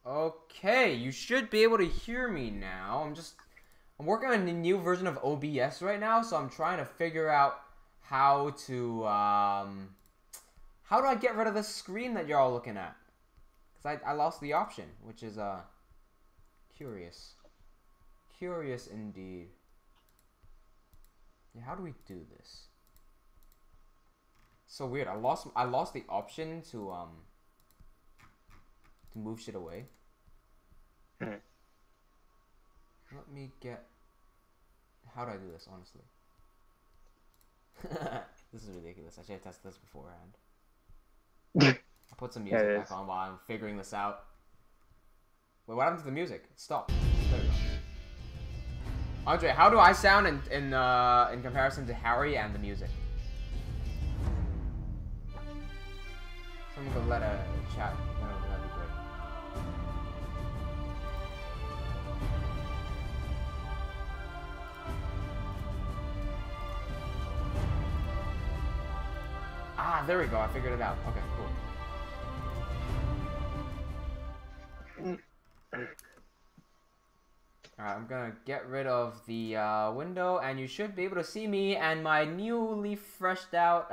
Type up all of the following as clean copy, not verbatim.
Okay, you should be able to hear me now. I'm working on a new version of OBS right now, so I'm trying to figure out how to, how do I get rid of this screen that you're all looking at? Because I lost the option, which is, curious. Curious indeed. Yeah, how do we do this? So weird. I lost the option to move shit away. Let me get... How do I do this, honestly? This is ridiculous. I should have tested this beforehand. I'll put some music back on while I'm figuring this out. Wait, what happened to the music? It stopped. There we go. Andre, how do I sound in comparison to Harry and the music? Someone go let a chat. That'd be great. Ah, there we go. I figured it out. Okay, cool. Alright, I'm gonna get rid of the window, and you should be able to see me and my newly freshed out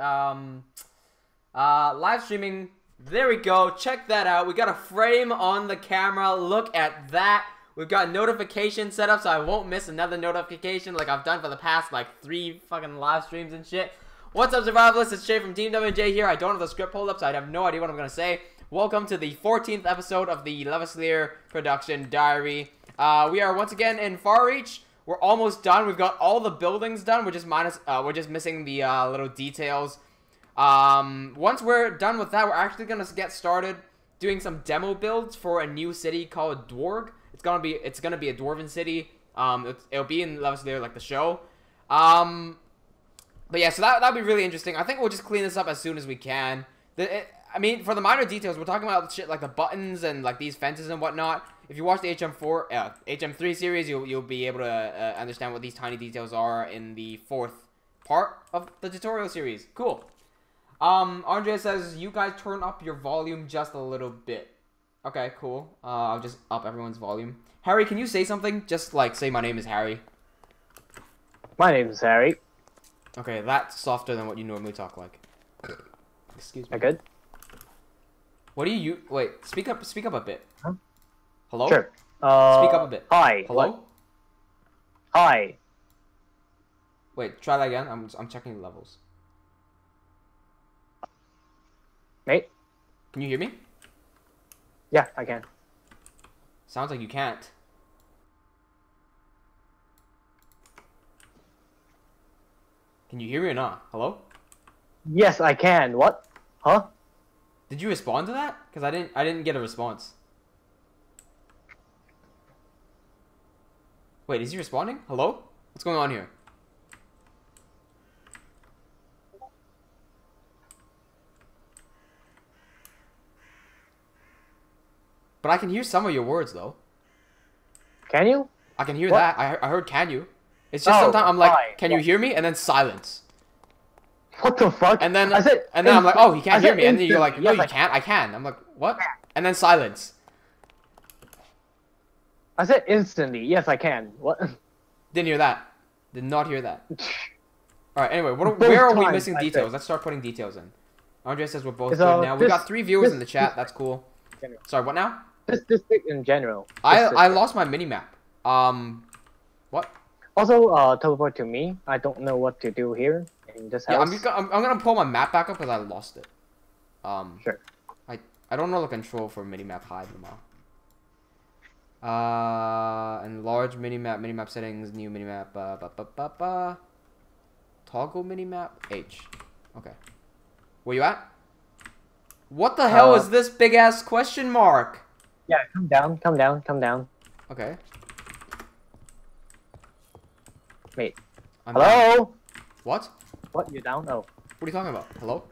live streaming. There we go. Check that out. We got a frame on the camera. Look at that. We've got notifications set up so I won't miss another notification like I've done for the past like 3 fucking live streams and shit. What's up, survivalists? It's Shay from Team WJ here. I don't have the script pulled up, so I have no idea what I'm gonna say. Welcome to the 14th episode of the Levaslier production diary. We are once again in Farreach. We're almost done. We've got all the buildings done. We're just missing the little details. Once we're done with that, we're actually gonna get started doing some demo builds for a new city called Dwaurgh. It's gonna be a Dwarven city. It'll be in Levaslier like the show. But yeah, so that'll be really interesting. I think we'll just clean this up as soon as we can. I mean, for the minor details, we're talking about shit like the buttons and like these fences and whatnot. If you watch the HM3 series, you'll be able to understand what these tiny details are in the 4th part of the tutorial series. Cool. Andrea says, you guys turn up your volume just a little bit. Okay, cool. I'll just up everyone's volume. Harry, can you say something? Just like say my name is Harry. My name is Harry. Okay, that's softer than what you normally talk like. Excuse me. Good? What do you... Wait, speak up a bit. Huh? Hello? Sure. Speak up a bit. Hi. Hello? Hi. Wait, try that again. I'm checking the levels. Mate? Can you hear me? Yeah, I can. Sounds like you can't. Can you hear me or not? Hello? Yes, I can. What? Huh? Did you respond to that? Because I didn't get a response. Wait, is he responding? Hello? What's going on here? But I can hear some of your words though. Can you? I can hear What? that. I heard can you. It's just sometimes I'm like, hi. can you hear me? And then silence. What the fuck? And then I said I'm like, oh, he can't I hear said me. And then you're like, instant. no, Yes, you I can't. I can. I'm like, what? And then silence. I said instantly. Yes, I can. What? Didn't hear that. Did not hear that. All right. Anyway, Both where are we times, missing I details? said. Let's start putting details in. Andre says we're both It's, good now. We got this- 3 viewers this- in the chat. That's cool. Sorry, what now? This district in general. I lost my mini map. What? Also, teleport to me. I don't know what to do here in this Yeah, house. I'm gonna pull my map back up because I lost it. Sure. I don't know the control for minimap hide now. Enlarge minimap settings, new minimap, toggle minimap, H. Okay. Where you at? What the hell is this big ass question mark? Yeah, come down, come down, come down. Okay. Wait. I'm Hello? down. What? What, you down? Oh. What are you talking about? Hello?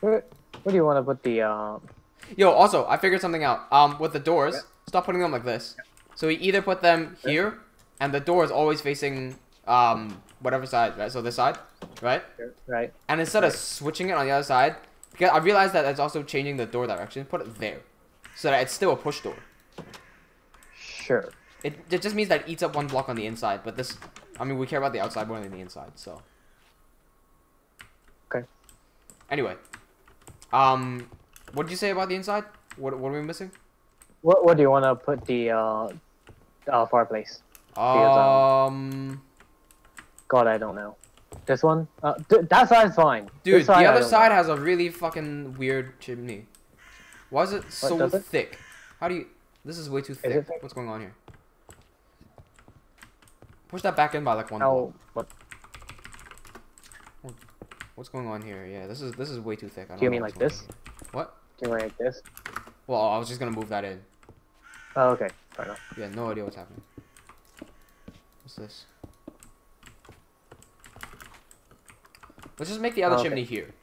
Where do you want to put the, Yo, also, I figured something out. With the doors, stop putting them like this. So we either put them here, and the door is always facing, whatever side, right? So this side, right? Right. And instead of switching it on the other side, because I realized that it's also changing the door direction, put it there. so that it's still a push door. Sure. It just means that it eats up one block on the inside, but this, I mean, we care about the outside more than the inside, so. Okay. Anyway, what did you say about the inside? What are we missing? What do you want to put the fireplace? Because, God, I don't know. This one? That side's fine. dude, This side, the I other don't side know. has a really fucking weird chimney. Why is it so does it? thick? How do you... This is way too thick. thick? What's going on here? Push that back in by like one Oh, block. what? What's going on here? Yeah, this is way too thick. I don't Do you know mean what's like going this? on here. What? Do you mean like this? Well, I was just gonna move that in. Oh, okay. Fair enough. Yeah, no idea what's happening. What's this? Let's just make the other Okay. chimney here.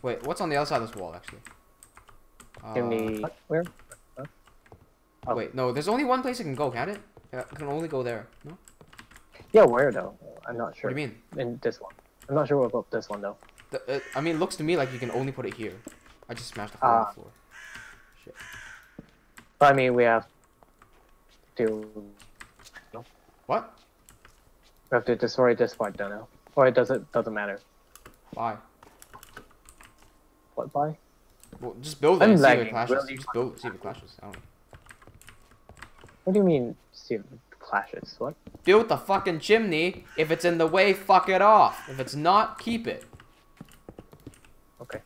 Wait, what's on the other side of this wall, actually? Chimney. Where? Oh. Wait, no, there's only one place it can go, can't it? Yeah, it can only go there. No? Yeah, where though? I'm not sure. What do you mean? In this one. I'm not sure what about this one though. I mean, it looks to me like you can only put it here. I just smashed the hole in the floor. Shit. But I mean, we have to. What? We have to destroy this part, don't know. Or it doesn't matter. Why? What by? Well, just build it I'm and see if it lagging clashes. really Just build it, see if it clashes. I don't know. What do you mean? See if it clashes? What? Build the fucking chimney. If it's in the way, fuck it off. If it's not, keep it. Okay.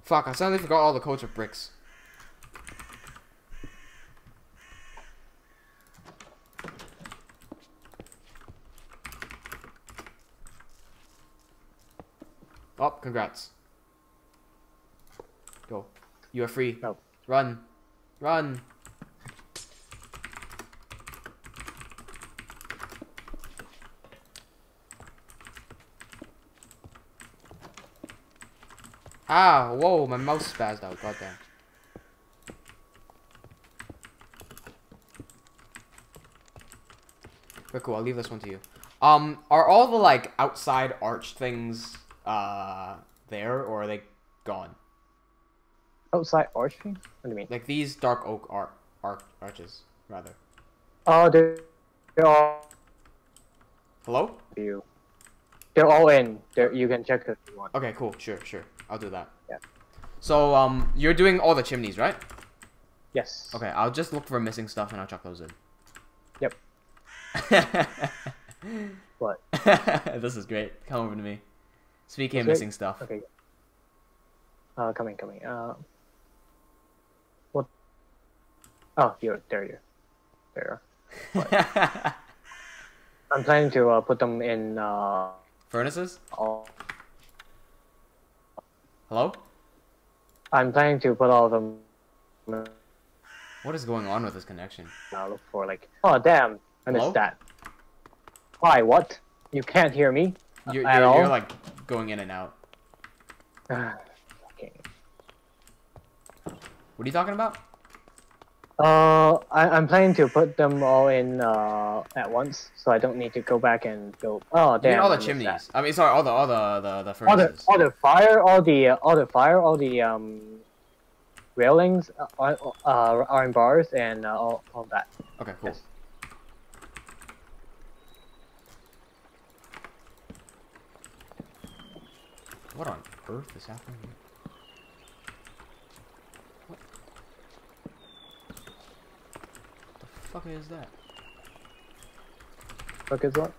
Fuck, I suddenly forgot all the codes of bricks. Oh, congrats. Go. You are free. No. Run. Run. Ah, whoa, my mouse spazzed out, goddamn. Very cool, I'll leave this one to you. Are all the, like, outside arch things, there, or are they gone? Outside arching? What do you mean? Like, these dark oak arches, rather. Oh, they're all Hello? you. They're all in. You can check if you want. Okay, cool, sure, I'll do that. Yeah. So, you're doing all the chimneys, right? Yes. Okay, I'll just look for missing stuff and I'll chuck those in. Yep. What? This is great. Come over to me. Speaking of Great. missing stuff. Okay. Coming. What? Oh, there you are. What? I'm planning to put them in. Furnaces? All. Hello? I'm planning to put all of them. What is going on with this connection? Look for like. Oh damn! I Hello? missed that. Why? What? You can't hear me You're at all. you're like going in and out. Okay. What are you talking about? I'm planning to put them all in at once, so I don't need to go back and go. Oh You damn! mean all the I missed that. chimneys. I mean, sorry, all the All furnaces. the fire, all the railings, iron bars, and all that. Okay, cool. Yes. What on earth is happening here? What the fuck is that? Look is what?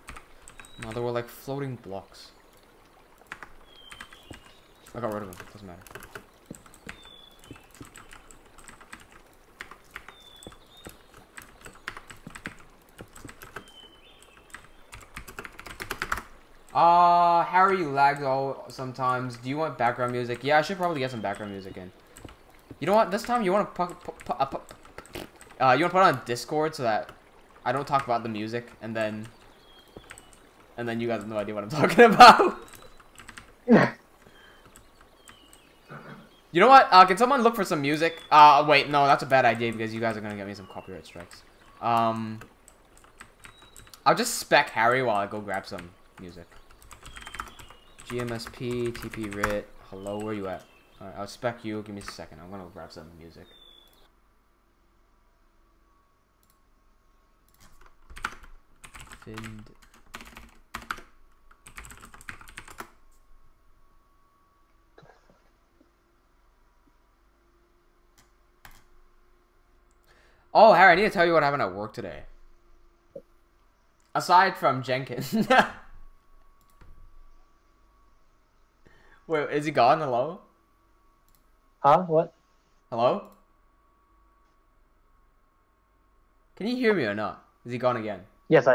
No, there were like floating blocks. I got rid of them. Doesn't matter. Harry lags all sometimes. Do you want background music? Yeah, I should probably get some background music in. You know what? This time you want to put on Discord so that I don't talk about the music and then you guys have no idea what I'm talking about. You know what? Can someone look for some music? Wait, no, that's a bad idea because you guys are gonna get me some copyright strikes. I'll just spec Harry while I go grab some music. GMSP, TP Rit. Hello, where you at? Alright, I'll spec you. Give me a second. I'm gonna grab some music. Find. Oh, Harry, I need to tell you what happened at work today. Aside from Jenkins. Wait, is he gone? Hello? Huh? What? Hello? Can you hear me or not? Is he gone again? Yes,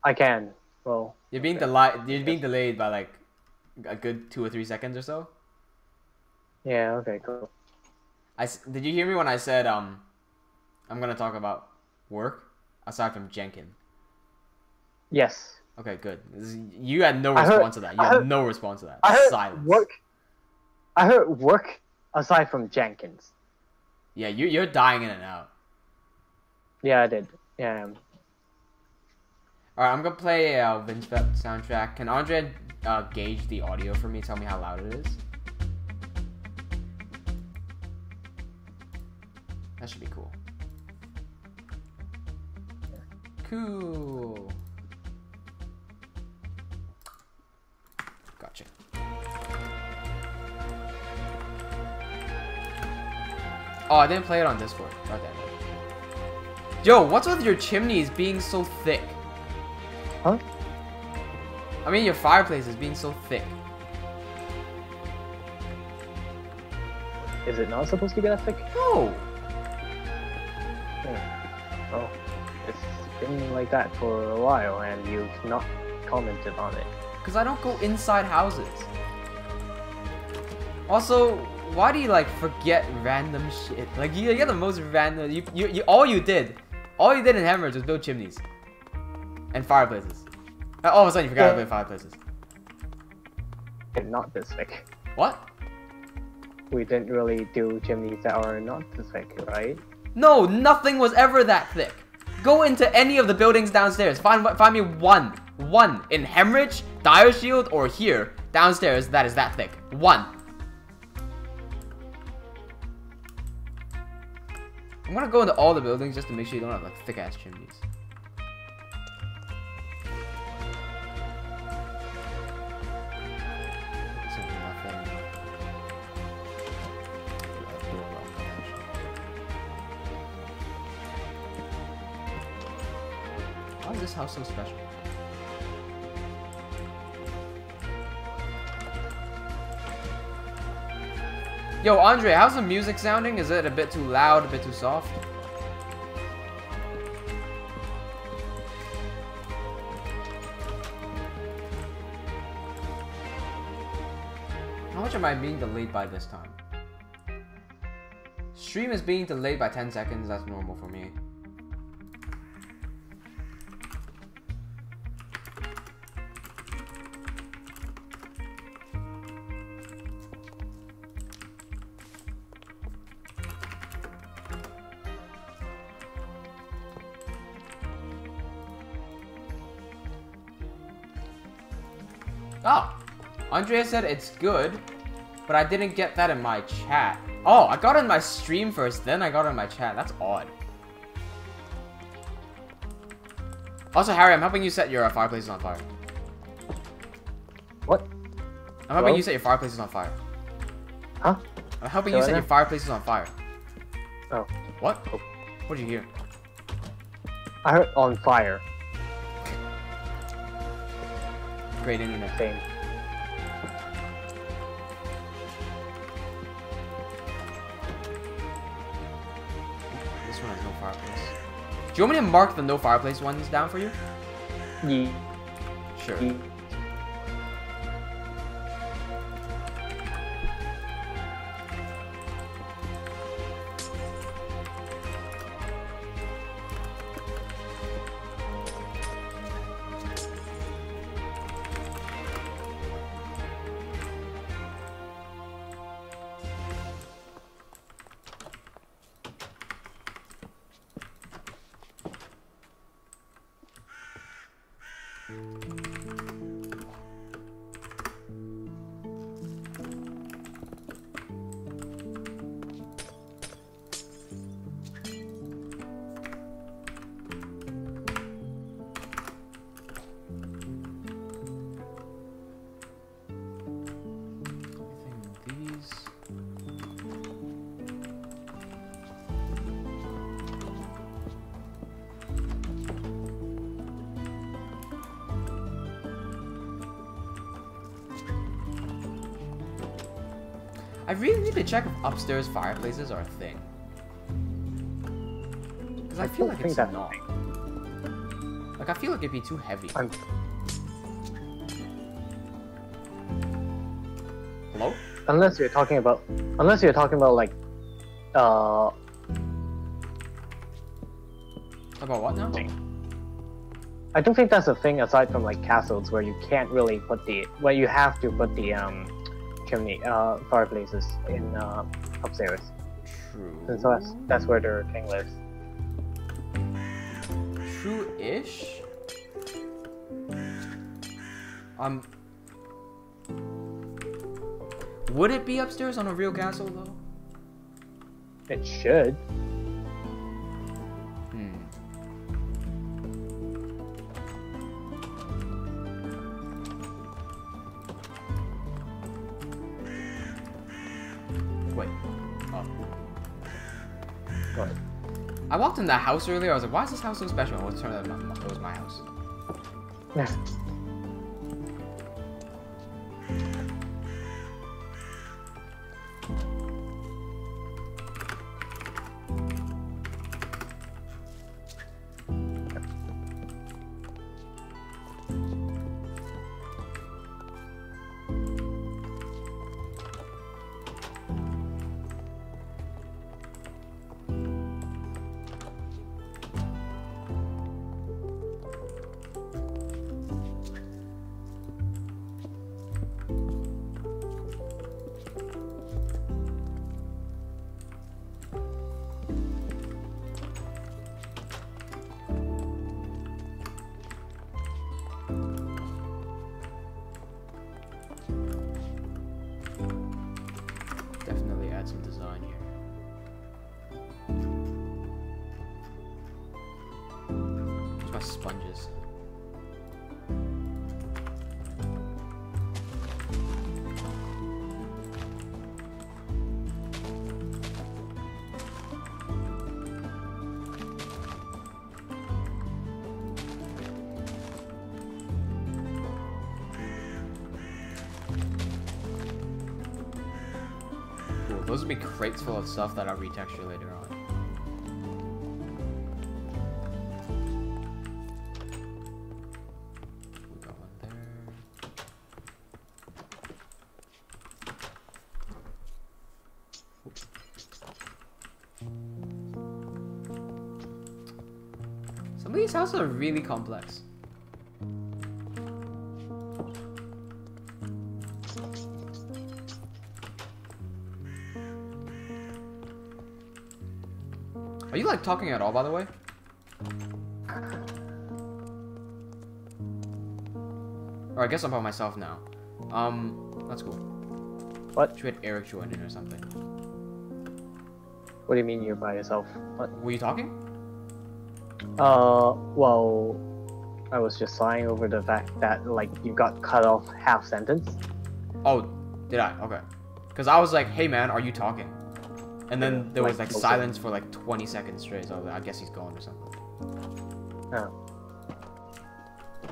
I can. Well, You're being delayed. You're being delayed by like a good 2 or 3 seconds or so. yeah. Okay. Cool. Did you hear me when I said I'm gonna talk about work aside from Jenkins? Yes. Okay, good. You had no response to that. You had no response to that. I heard Silence. work. I heard work aside from Jenkins. Yeah, you're dying in and out. Yeah, I did. Yeah. Alright, I'm gonna play a Vince soundtrack. Can Andre gauge the audio for me? Tell me how loud it is. That should be cool. Cool. Gotcha. Oh, I didn't play it on Discord. God damn it. Yo, what's with your chimneys being so thick? Huh? I mean, your fireplaces being so thick. Is it not supposed to be that thick? No. Oh, it's been like that for a while, and you've not commented on it. Because I don't go inside houses. Also, why do you like forget random shit? Like you get the most random. All you did in Hemorrhage was build chimneys and fireplaces. And all of a sudden, you forgot to build fireplaces. It's not this thick. What? We didn't really do chimneys that are not this thick, right? No, nothing was ever that thick. Go into any of the buildings downstairs. Find me one in Hemorrhage, Dire Shield, or here downstairs that is that thick. One. I'm gonna go into all the buildings just to make sure you don't have like thick ass chimneys. So nothing. Why is this house so special? Yo, Andre, how's the music sounding? Is it a bit too loud, a bit too soft? How much am I being delayed by this time? Stream is being delayed by 10 seconds. That's normal for me. Oh, Andrea said it's good, but I didn't get that in my chat. Oh, I got it in my stream first, then I got it in my chat. That's odd. Also, Harry, I'm helping you set your fireplaces on fire. What? I'm helping you set your fireplaces on fire. Huh? I'm helping you set your fireplaces on fire. Oh. What? Oh. What did you hear? I heard on fire. Great internet. Same. This one has no fireplace. Do you want me to mark the no fireplace ones down for you? Yeah. Sure. I really need to check if upstairs fireplaces are a thing. Because I feel like it's not. Like, I feel like it'd be too heavy. Hello? Unless you're talking about like, About what now? I don't think that's a thing aside from like castles where you can't really put where you have to put the chimney fireplaces in upstairs. True. And so that's where their king lives. True-ish. Would it be upstairs on a real castle though? It should. Wait. Oh. Go ahead. I walked in that house earlier. I was like, why is this house so special? It was my house. Definitely add some design here. Where's my sponges? Those would be crates full of stuff that I'll retexture later on. We got one there. Some of these houses are really complex. Are you like talking at all, by the way? Or I guess I'm by myself now. That's cool. What? Should we have Eric join in or something? What do you mean you're by yourself? What? Were you talking? Well, I was just sighing over the fact that like you got cut off half sentence. Oh, did I? Okay. Because I was like, hey man, are you talking? And then there was like silence for like 20 seconds straight, so I guess he's gone or something. Oh.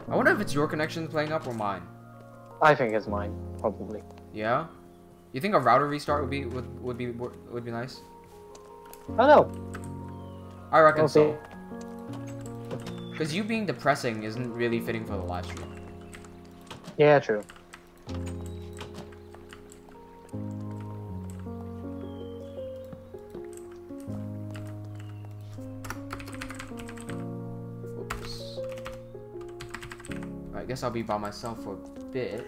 I wonder if it's your connection playing up or mine. I think it's mine, probably. Yeah? You think a router restart would be nice? I don't know. I reckon We'll so. Because you being depressing isn't really fitting for the live stream. Yeah, true. Oops. I guess I'll be by myself for a bit.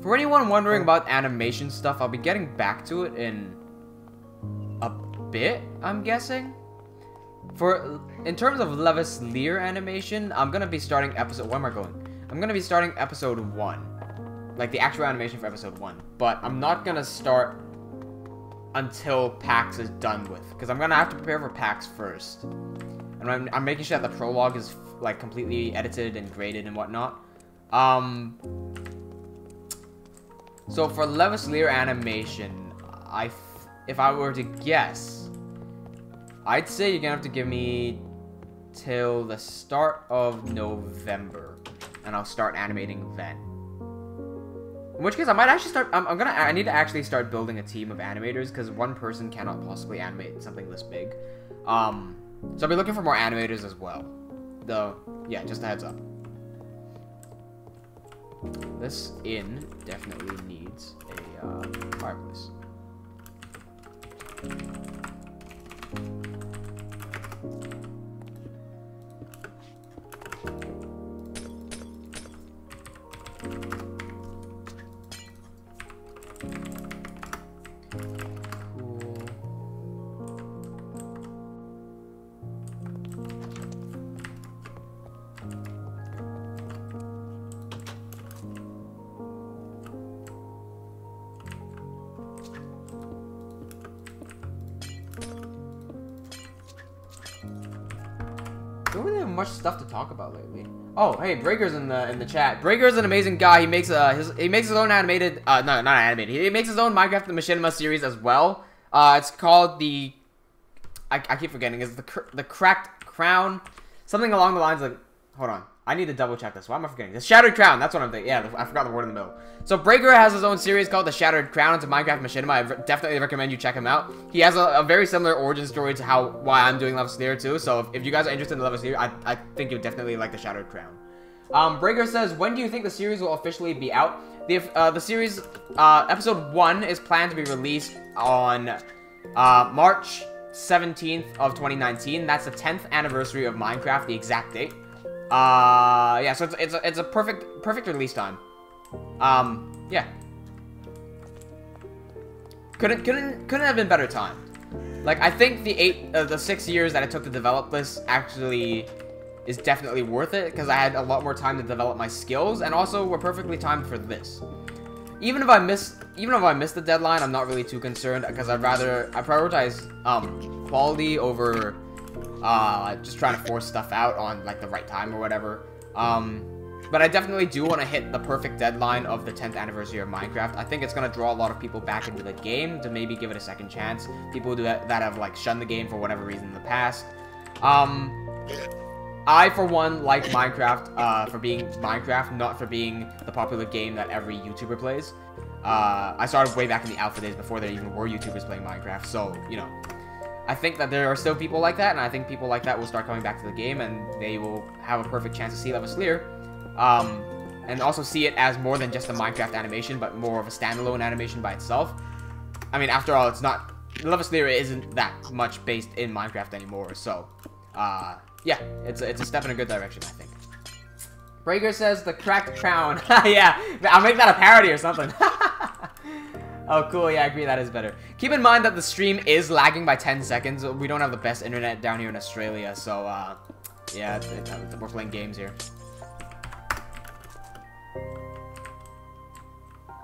For anyone wondering about animation stuff, I'll be getting back to it in a bit, I'm guessing. In terms of Levaslier animation, I'm gonna be starting episode. Where am I going? I'm gonna be starting episode 1, like the actual animation for episode 1. But I'm not gonna start until PAX is done with, because I'm gonna have to prepare for PAX first, and I'm making sure that the prologue is like completely edited and graded and whatnot. So for Levaslier animation, if I were to guess, I'd say you're gonna have to give me till the start of November, and I'll start animating then. In which case, I might actually start. I need to actually start building a team of animators, because one person cannot possibly animate something this big. So I'll be looking for more animators as well. Though, yeah, just a heads up. This inn definitely needs a fireplace. Don't really have much stuff to talk about lately. Oh, hey, Breaker's in the chat. Breaker's an amazing guy. He makes his own animated no, not animated. He makes his own Minecraft Machinima series as well. It's called the I keep forgetting. It's the Cracked Crown, something along the lines of. Hold on, I need to double check this. Why am I forgetting? The Shattered Crown. That's what I'm thinking. Yeah, I forgot the word in the middle. So Breaker has his own series called the Shattered Crown. It's a Minecraft Machinima. I definitely recommend you check him out. He has a very similar origin story to why I'm doing Levaslier too. So if you guys are interested in Levaslier, I think you'll definitely like the Shattered Crown. Breaker says, when do you think the series will officially be out? The series episode 1 is planned to be released on March 17th of 2019. That's the 10th anniversary of Minecraft, the exact date. Yeah, so it's a perfect release time. Yeah. Couldn't have been better timed. Like, I think the 6 years that it took to develop this actually is definitely worth it, because I had a lot more time to develop my skills, and also we're perfectly timed for this. Even if I miss the deadline, I'm not really too concerned, because I prioritize quality over just trying to force stuff out on like the right time or whatever. But I definitely do want to hit the perfect deadline of the 10th anniversary of Minecraft. I think it's going to draw a lot of people back into the game to maybe give it a second chance. People that have like shunned the game for whatever reason in the past. I, for one, like Minecraft for being Minecraft, not for being the popular game that every YouTuber plays. I started way back in the alpha days before there even were YouTubers playing Minecraft, so, you know. I think that there are still people like that, and I think people like that will start coming back to the game, and they will have a perfect chance to see Levaslier. And also see it as more than just a Minecraft animation, but more of a standalone animation by itself. I mean, after all, it's not... Levaslier isn't that much based in Minecraft anymore, so... yeah, it's a step in a good direction, I think. Breaker says the Cracked Crown. Yeah, I'll make that a parody or something. Oh, cool. Yeah, I agree. That is better. Keep in mind that the stream is lagging by 10 seconds. We don't have the best internet down here in Australia, so, yeah, we're playing games here.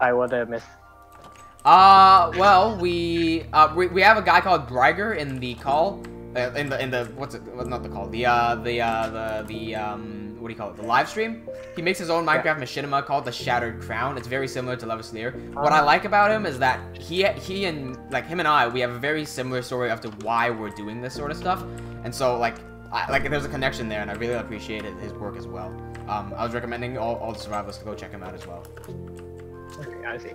I would have missed. Well, we have a guy called Breaker in the call. In the what's it? Well, not the call. What do you call it? The live stream. He makes his own Minecraft Machinima called the Shattered Crown. It's very similar to Levaslier. What I like about him is that he and like him and I, we have a very similar story as to why we're doing this sort of stuff. And so like there's a connection there, and I really appreciate his work as well. I was recommending all the survivors to go check him out as well. Okay, I see.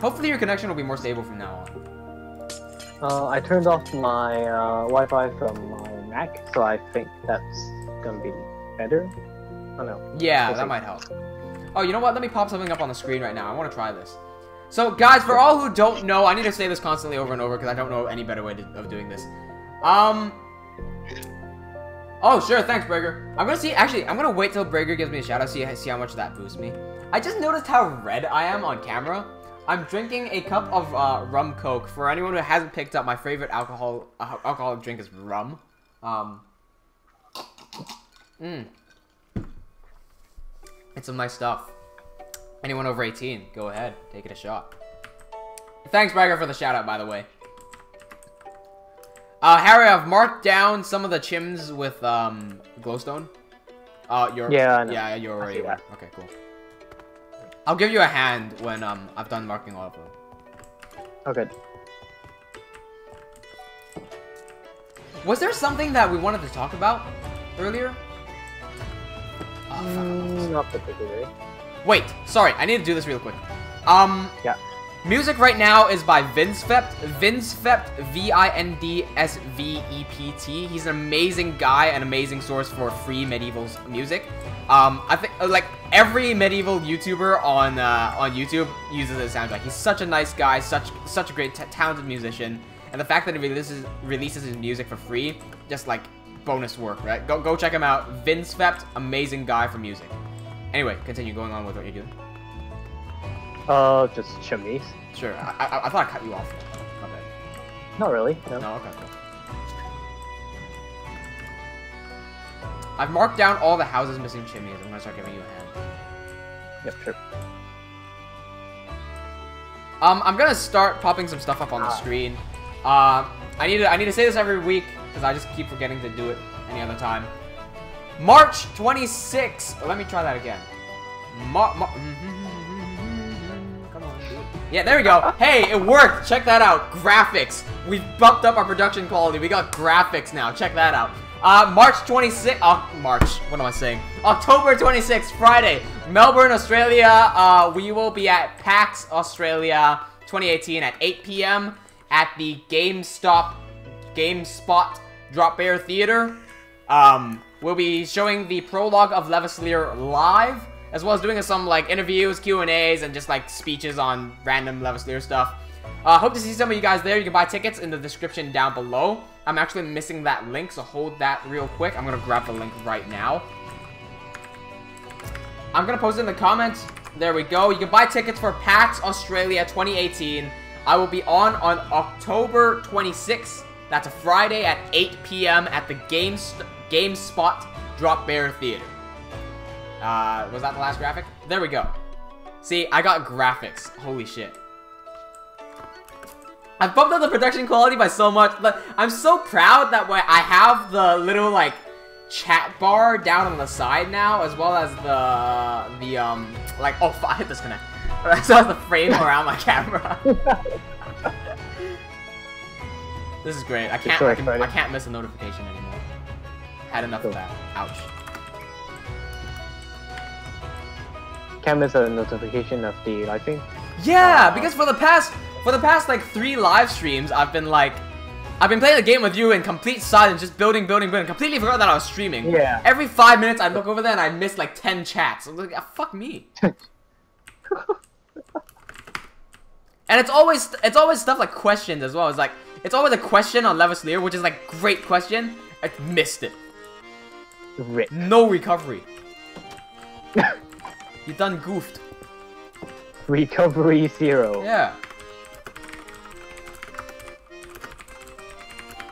Hopefully your connection will be more stable from now on. I turned off my Wi-Fi from my Mac, so I think that's gonna be better. Oh no. Yeah, that might help. Oh, you know what? Let me pop something up on the screen right now. I want to try this. So, guys, for all who don't know, I need to say this constantly over and over because I don't know any better way of doing this. Oh, sure. Thanks, Breaker. I'm gonna see. Actually, I'm gonna wait till Breaker gives me a shout out. See how much that boosts me. I just noticed how red I am on camera. I'm drinking a cup of rum coke. For anyone who hasn't picked up, my favorite alcoholic drink is rum. It's some nice stuff. Anyone over 18, go ahead, take it a shot. Thanks, Bragger, for the shout out, by the way. Harry, I've marked down some of the chims with glowstone. Yeah, you're already aware. Okay, cool. I'll give you a hand when I've done marking all of them. Okay. Was there something that we wanted to talk about earlier? Oh, not particularly. Wait, sorry, I need to do this real quick. Yeah. Music right now is by Vinsvept. Vinsvept, Vinsvept. He's an amazing guy, an amazing source for free medieval music. I think like every medieval YouTuber on YouTube uses his soundtrack. He's such a nice guy, such a great talented musician, and the fact that he releases his music for free, just like bonus work, right? Go check him out. Vinsvept, amazing guy for music. Anyway, continue going on with what you're doing. Just chimneys. Sure. I thought I cut you off. My bad. Not really. No. No, okay, cool. I've marked down all the houses missing chimneys. I'm gonna start giving you a hand. Yep, sure. I'm gonna start popping some stuff up on the screen. I need to say this every week because I just keep forgetting to do it any other time. March 26th. Let me try that again. Yeah, there we go. Hey, it worked. Check that out. Graphics. We've bumped up our production quality. We got graphics now. Check that out. March 26th. March. What am I saying? October 26th, Friday. Melbourne, Australia. We will be at PAX Australia 2018 at 8 p.m. at the GameSpot Dropbear Theater. We'll be showing the prologue of Levaslier live, as well as doing some like interviews, Q&As, and just like speeches on random Levaslier stuff. Hope to see some of you guys there. You can buy tickets in the description down below. I'm actually missing that link, so hold that real quick. I'm gonna grab the link right now. I'm gonna post it in the comments. There we go. You can buy tickets for PAX Australia 2018. I will be on October 26th. That's a Friday at 8 p.m. at the GameSpot Dropbear Theater. Was that the last graphic? There we go. See, I got graphics. Holy shit. I bumped up the production quality by so much. I'm so proud that I have the little, like, chat bar down on the side now, as well as like, oh, I hit disconnect. As well as the frame around my camera. This is great. I can't miss a notification anymore. Had enough of that. Ouch. Can't miss a notification of the live stream? Yeah, because for the past like 3 live streams, I've been playing the game with you in complete silence, just building. Completely forgot that I was streaming. Yeah. Every 5 minutes, I look over there and I miss like 10 chats. I'm like, fuck me. And it's always stuff like questions as well. It's always a question on Levaslier, which is like great question. I missed it. Rip. No recovery. You done goofed. Recovery 0. Yeah.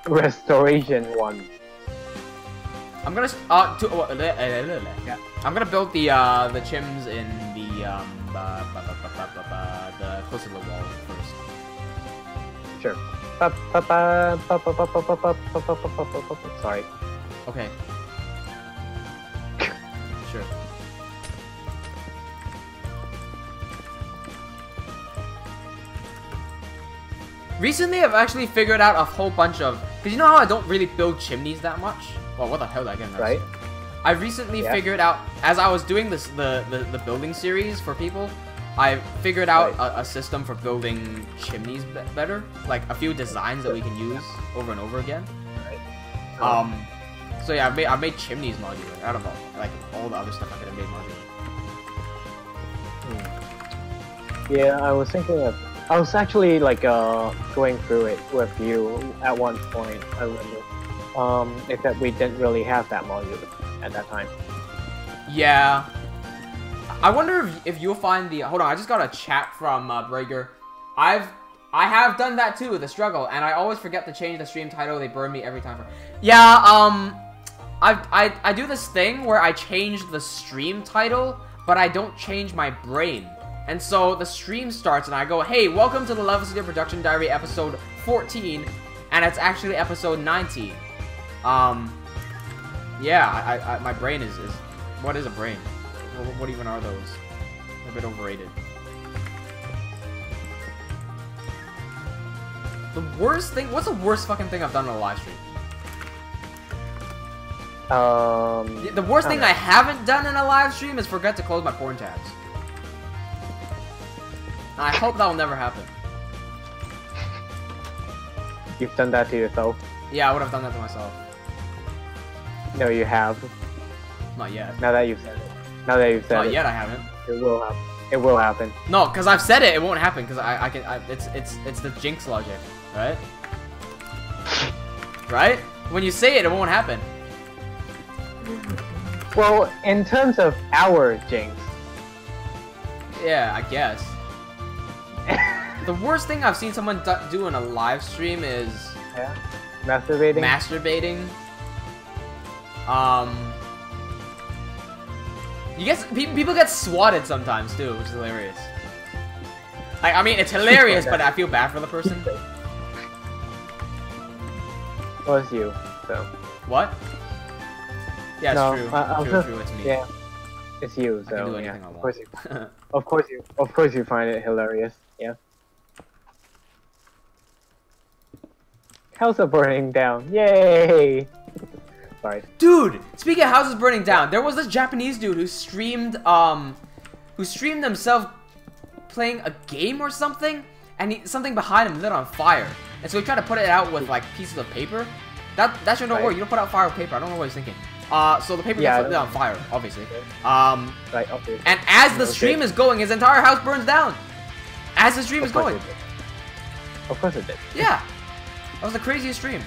Restoration 1. I'm gonna yeah. I'm gonna build the chims in the close to the wall first. Sure. Sorry. Okay. Sure. Recently, I've actually figured out a whole bunch of... Because you know how I don't really build chimneys that much? Well, what the hell did I get in that? Right. I recently figured out, as I was doing this the building series for people, I figured out a system for building chimneys better. Like, a few designs that we can use over and over again. Right. So yeah, I made chimneys modular. I don't know, like, all the other stuff I could have made modular. Yeah, I was thinking of... I was actually like going through it with you at one point. I remember, except we didn't really have that module at that time. Yeah, I wonder if you'll find the... Hold on, I just got a chat from Brager. I have done that too, the struggle, and I always forget to change the stream title. They burn me every time. Yeah, I do this thing where I change the stream title, but I don't change my brain. And so the stream starts, and I go, hey, welcome to the Levaslier Production Diary episode 14, and it's actually episode 19. Yeah, my brain is... What is a brain? What even are those? They're a bit overrated. The worst thing... What's the worst fucking thing I've done on a live stream? The worst thing I haven't done in a live stream is forget to close my porn tabs. I hope that will never happen. You've done that to yourself? Yeah, I would have done that to myself. No, you have. Not yet. Now that you've said it. Now that you've said it. Not yet, I haven't. It will happen. It will happen. No, because I've said it, it won't happen, because it's the jinx logic, right? Right? When you say it, it won't happen. Well, in terms of our jinx. Yeah, I guess. The worst thing I've seen someone do in a live stream is... Yeah? Masturbating? Masturbating. People get swatted sometimes too, which is hilarious. I mean, it's hilarious, but I feel bad for the person. Well, it's you, so. What? Yeah, no, it's true. True, it's me. Yeah, it's you, so I can do anything yeah. I want. Of course you find it hilarious. Yeah. House are burning down. Yay! Sorry. Dude, speaking of houses burning down, there was this Japanese dude who streamed himself playing a game or something, and something behind him lit on fire. And so he tried to put it out with like pieces of paper. That should not work. You don't put out fire with paper. I don't know what he's thinking. So the paper gets lit on fire, obviously. Right, okay. And as the stream is going, his entire house burns down. As the stream is going. Of course it did. Yeah. That was the craziest stream.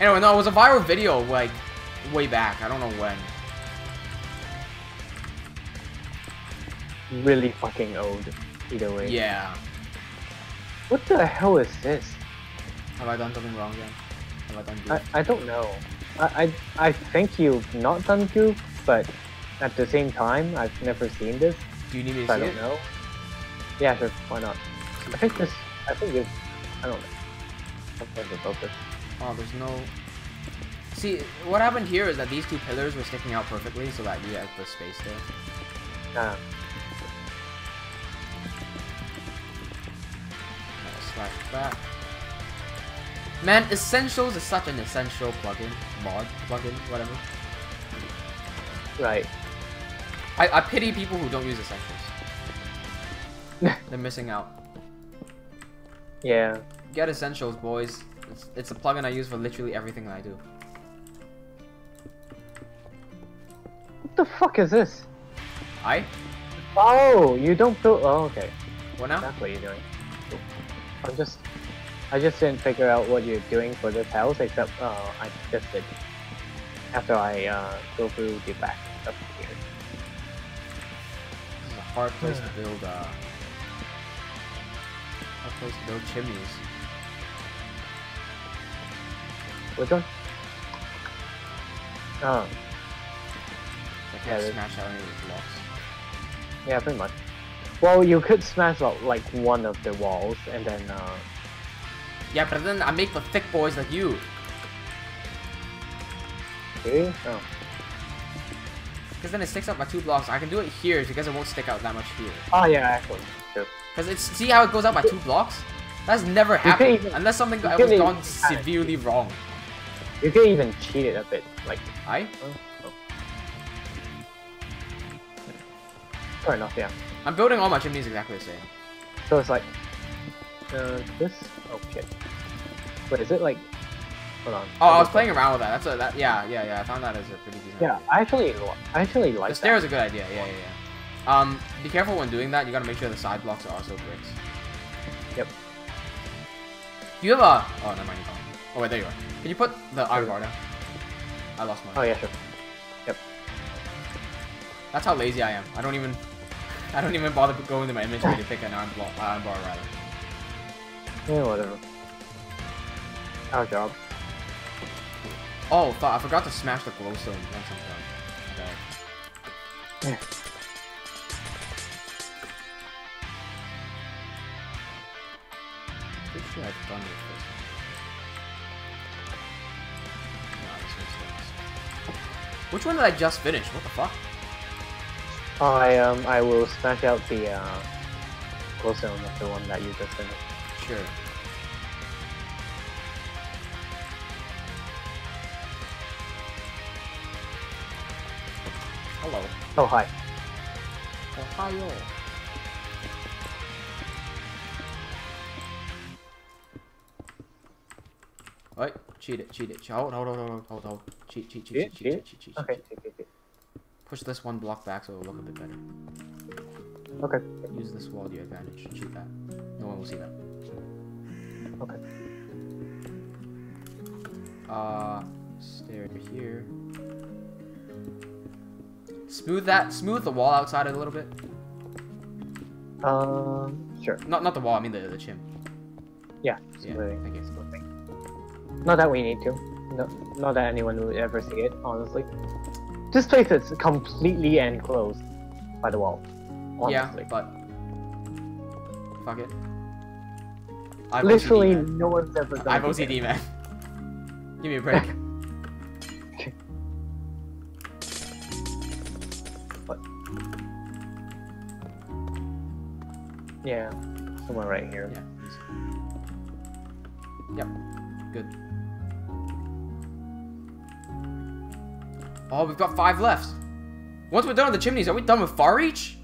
Anyway, no, it was a viral video, like, way back. I don't know when. Really fucking old, either way. Yeah. What the hell is this? Have I done something wrong again? Have I done goof? I don't know. I think you've not done goof, but at the same time, I've never seen this. Do you need me to so see I don't know. Yeah, sure. Why not? I think it's... I don't know. Something about this. Oh, there's no... See, what happened here is that these two pillars were sticking out perfectly so that you had the space there. Slash that. Man, Essentials is such an essential plugin. Plugin, whatever. Right. I pity people who don't use Essentials. They're missing out. Yeah. Get Essentials, boys. It's a plugin I use for literally everything that I do. What the fuck is this? Oh, you don't build... Oh, okay. What now? That's what you're doing. I just didn't figure out what you're doing for this house, except I just did. After I go through the back up here. This is a hard place to build. Hard place to build chimneys. Which one? Oh. I can't smash out any of these blocks. Yeah, pretty much. Well, you could smash out like one of the walls and then Yeah, but then I make the thick boys like you. See? Oh. Because then it sticks out by 2 blocks. I can do it here because it won't stick out that much here. Oh yeah, actually. True. Because it's... See how it goes out by 2 blocks? That's never happened. Unless something was gone severely wrong. You can even cheat it a bit. Like... Oh. Fair enough, yeah. I'm building all my chimneys exactly the same. So it's like... this? Oh shit. Wait, is it like... Hold on. Oh, I was playing around with that. Yeah. I found that as a pretty decent idea. I actually like the stair is a good idea. Yeah. Be careful when doing that. You gotta make sure the side blocks are also bricks. Yep. Do you have a... Oh, never mind. You don't. Oh, wait, there you are. Can you put the iron bar down? I lost mine. Oh, yeah, sure. Yep. That's how lazy I am. I don't even bother going to my inventory to pick an iron bar rather. Yeah, whatever. Our job. Oh, I forgot to smash the glowstone once I'm done. Okay. Yeah. Pretty sure I've done with this one. No, this one's next. Which one did I just finish? What the fuck? I will smash out the glowstone of the one that you just finished. Sure. Hello. Oh, hi. Ohio. Wait, cheat it. Hold. Cheat. Okay. Push this one block back so it'll look a bit better. Okay. Use this wall to your advantage. Cheat that. No one will see that. Okay. Stair here. Smooth the wall outside a little bit. Sure. Not the wall, I mean the chim. Yeah. Yeah, I guess. Not that we need to. No, not that anyone would ever see it, honestly. This place is completely enclosed by the wall. Honestly. Yeah, but fuck it. Literally, OCD, no one's ever done it. I've OCD, man. Give me a break. Okay. What? Yeah, somewhere right here. Yeah. Yep. Good. Oh, we've got 5 left. Once we're done with the chimneys, are we done with Farreach?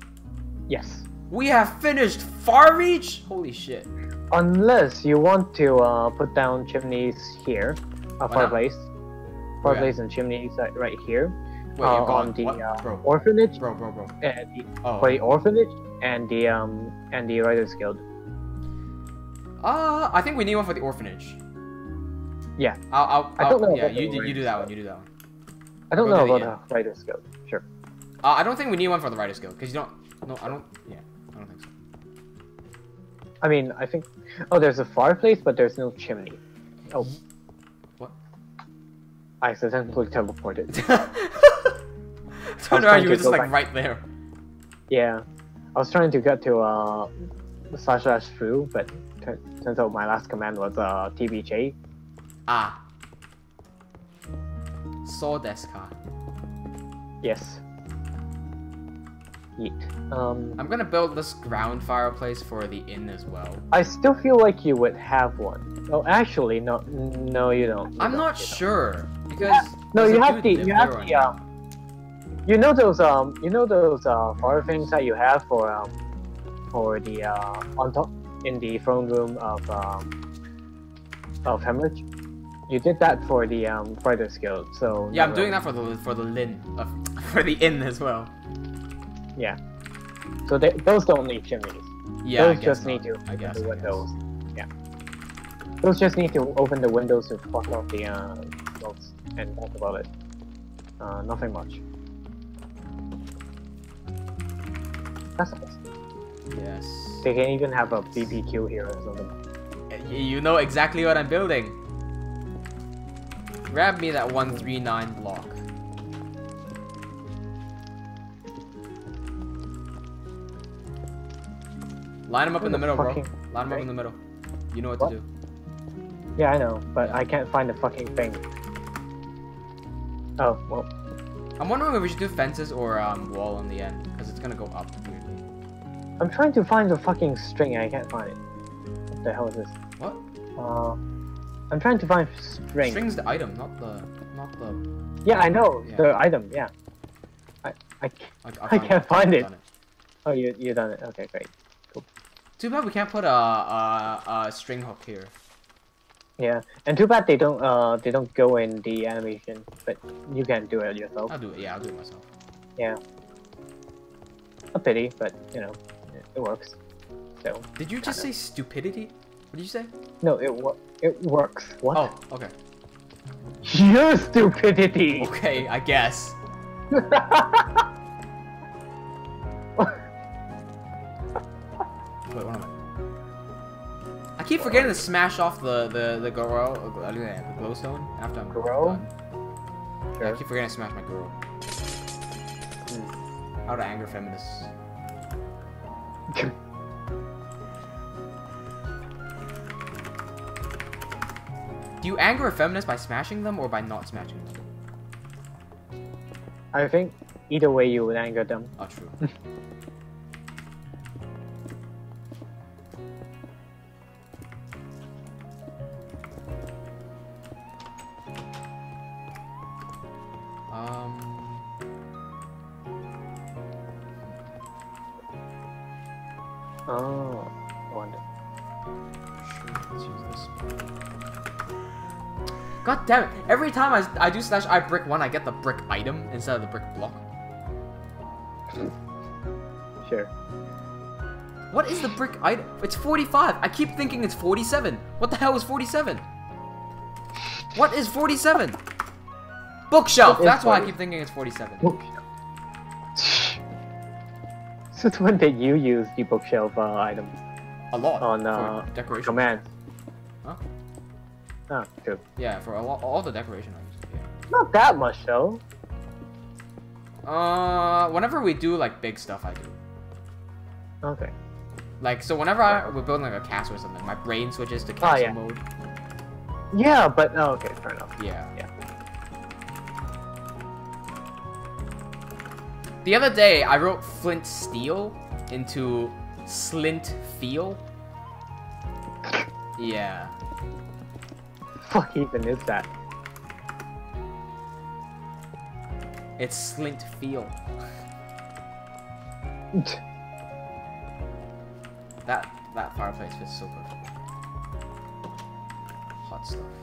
Yes. We have finished Farreach? Holy shit. Unless you want to put down chimneys here, fireplace and chimneys right here. Wait, on the orphanage. Bro. For the orphanage and the Writers Guild. I think we need one for the orphanage. Yeah. I don't know. Yeah, about you do that one. You do that one. I don't know about the Writers Guild. Sure. I don't think we need one for the Writers Guild because you don't. No, I don't. Yeah, I don't think so. I mean, I think. Oh, there's a fireplace, but there's no chimney. Oh. What? I accidentally teleported. Turn around, you were just like right there. Yeah, I was trying to get to slash through, but turns out my last command was TBJ. Ah. So desu ka. Yes. Yeet. I'm gonna build this ground fireplace for the inn as well. I still feel like you would have one. Oh, actually, no, you don't. I'm not sure because no, you have the you know those fire things that you have for the on top in the throne room of Hemorrhage. You did that for the Writers Guild, so yeah, I'm doing that for the for the inn as well. Yeah, so those don't need chimneys. Yeah, those just need to open the windows. Yeah, those just need to open the windows to fuck off the smoke, and that's about it. Nothing much. That's nice. Yes. They can even have a BBQ here or something. You know exactly what I'm building. Grab me that 139 block. Line them up in the middle, bro. Line them up in the middle. You know what to do. Yeah, I know, but I can't find the fucking thing. Oh, well. I'm wondering if we should do fences or wall on the end, because it's gonna go up weirdly. I'm trying to find the fucking string and I can't find it. What the hell is this? What? I'm trying to find string. String's the item, not the. Yeah, I know, yeah. the item. Yeah. I can't find it. Oh, you done it. Okay, great. Cool. Too bad we can't put a string hook here. Yeah, and too bad they don't go in the animation, but you can do it yourself. I'll do it. Yeah, I'll do it myself. Yeah. A pity, but you know, it works. So. Did you just say stupidity? What did you say? No, it works. What? Oh, okay. Your stupidity. Okay, I guess. I keep forgetting to smash off the glowstone after I'm done. Sure. Yeah, I keep forgetting to smash my girl. How to anger feminists. Do you anger a feminist by smashing them or by not smashing them? I think either way you would anger them. Oh, true. Oh, I wonder. Sure, let's use this. God damn it! Every time I do slash I brick 1, I get the brick item instead of the brick block. Sure. What is the brick item? It's 45. I keep thinking it's 47. What the hell is 47? What is 47? Bookshelf. That's why I keep thinking it's 47. Bookshelf. Since when did you use the bookshelf item? A lot. On for decoration. Command. Huh? Ah, true. Yeah, for all the decoration I use it. Yeah. Not that much though. Whenever we do like big stuff, I do. Okay. Like, so whenever we're building like a castle or something, my brain switches to castle mode. Yeah, but okay, fair enough. Yeah. Yeah. The other day, I wrote flint steel into slint feel. Yeah. Fuck even is that? It's slint feel. That fireplace fits so perfect. Hot stuff.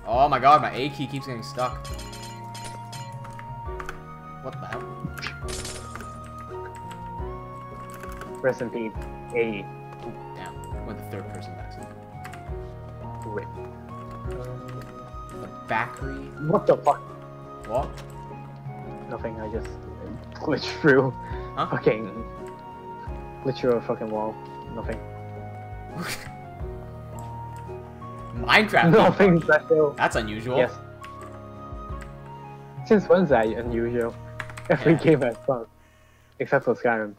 Oh my god, my A key keeps getting stuck. What the hell? Rest in peace, A. Damn, went the third person vaccine. Rip. The Bakery. What the fuck? What? Nothing, I just glitched through. Huh? Fucking glitch through a fucking wall. Nothing. Minecraft. Nothing special. That's unusual. Yes. Since when's that unusual? Every game has fun. Except for Skyrim.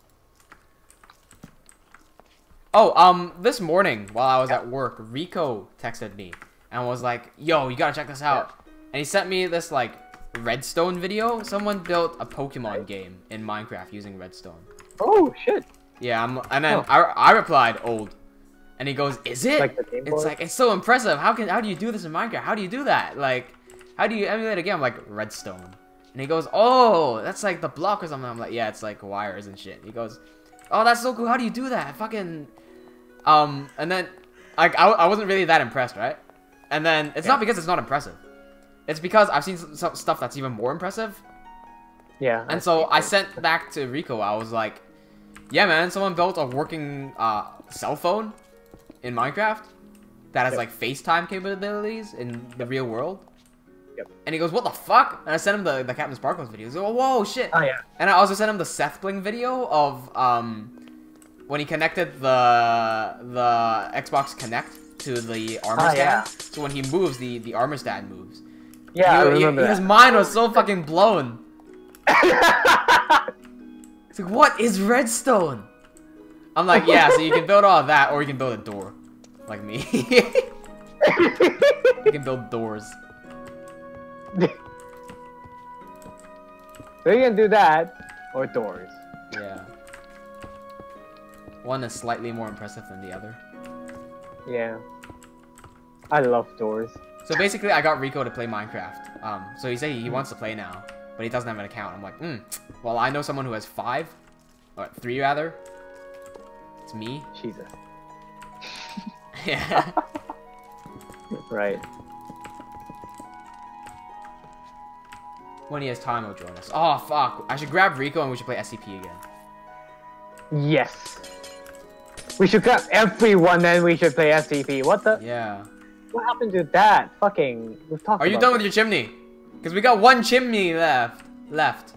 Oh, this morning while I was at work, Rico texted me and was like, "Yo, you gotta check this out." And he sent me this like redstone video. Someone built a Pokemon game in Minecraft using redstone. Oh shit! Yeah, and then I replied, "Old," and he goes, "Is it?" Like the Game Boy? It's like it's so impressive. How do you do this in Minecraft? How do you do that? Like, how do you emulate a game? I'm like, redstone. And he goes, "Oh, that's like the block or something." I'm like, "Yeah, it's like wires and shit." He goes, "Oh, that's so cool. How do you do that?" Fucking, and then like I wasn't really that impressed, right? And then it's not because it's not impressive. It's because I've seen some stuff that's even more impressive. Yeah. And so I sent back to Rico. I was like, "Yeah, man, someone built a working cell phone in Minecraft that has like FaceTime capabilities in the real world." Yep. And he goes, "What the fuck?" And I sent him the Captain Sparkles video. He's like, "Whoa, shit!" Oh yeah. And I also sent him the Seth Bling video of when he connected the Xbox Connect to the armor stand. Yeah. So when he moves, the armor stand moves. Yeah, I remember that. His mind was so fucking blown. It's like, what is redstone? I'm like, yeah, so you can build all of that, or you can build a door. Like me. You can build doors. So you can do that, or doors. Yeah. One is slightly more impressive than the other. Yeah. I love doors. So basically, I got Rico to play Minecraft. So he said he wants to play now, but he doesn't have an account. I'm like, well, I know someone who has 5, or 3 rather. It's me. Jesus. Yeah. Right. When he has time, he'll join us. Oh, fuck. I should grab Rico and we should play SCP again. Yes. We should grab everyone and we should play SCP. What the? Yeah. What happened to that? Fucking. We've talked Are you about done with your chimney? Because we got 1 chimney left. Left?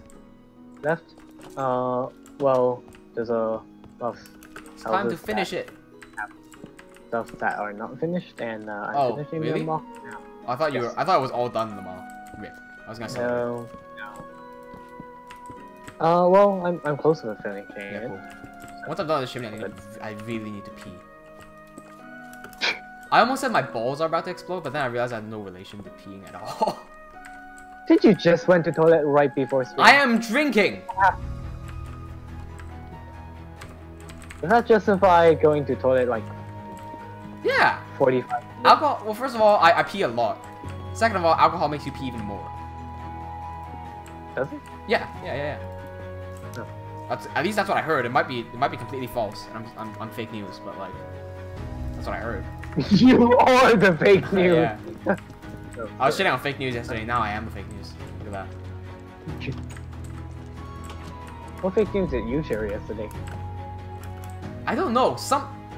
Well, there's a lot of time to finish it. Stuff that are not finished, and I'm finishing really? them off now. I thought you were. I thought it was all done in the mall. Rip. I was gonna say. No. Well, I'm close to finishing it. Cool. Once I'm done with the chimney, I really need to pee. I almost said my balls are about to explode, but then I realized I had no relation to peeing at all. Did you just went to toilet right before stream? I am drinking! Does that justify going to toilet like... Yeah! 45 minutes? Alcohol, well first of all, I pee a lot. Second of all, alcohol makes you pee even more. Does it? Yeah. Oh. At least that's what I heard. It might be completely false, and I'm fake news, but like, that's what I heard. You are the fake news! Yeah. I was shitting on fake news yesterday, now I am the fake news. Look at that. What fake news did you share yesterday? I don't know.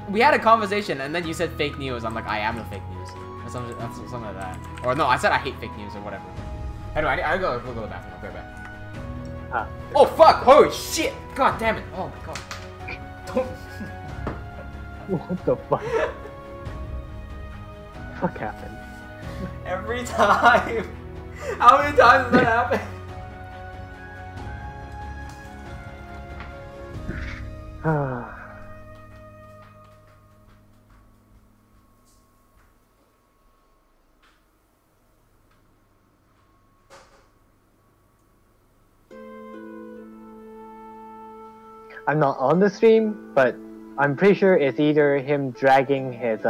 We had a conversation, and then you said fake news. I'm like, I am the fake news. Or something like that. Or no, I said I hate fake news or whatever. Anyway, I gotta go to the bathroom. I'll be right back. Oh fuck! Holy shit! God damn it! Oh my god. Don't. What the fuck? Fuck happened? Every time. How many times does that happen? I'm not on the stream, but I'm pretty sure it's either him dragging his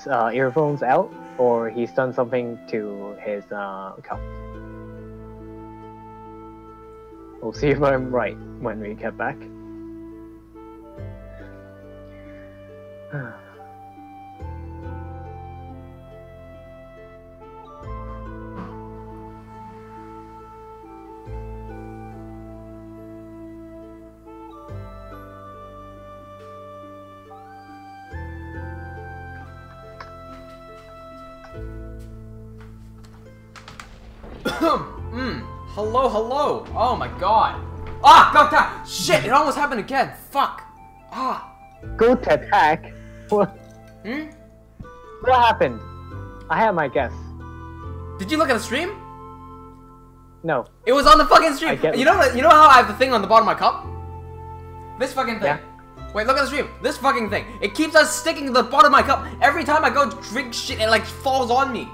earphones out, or he's done something to his cup. We'll see if I'm right when we get back. Hello. Oh my god. Ah, god, shit, it almost happened again. Fuck. Ah. Go to attack. What? What happened? I have my guess. Did you look at the stream? No. It was on the fucking stream. You know how I have the thing on the bottom of my cup? This fucking thing. Yeah. Wait, look at the stream. This fucking thing. It keeps on sticking to the bottom of my cup. Every time I go drink shit, it like falls on me.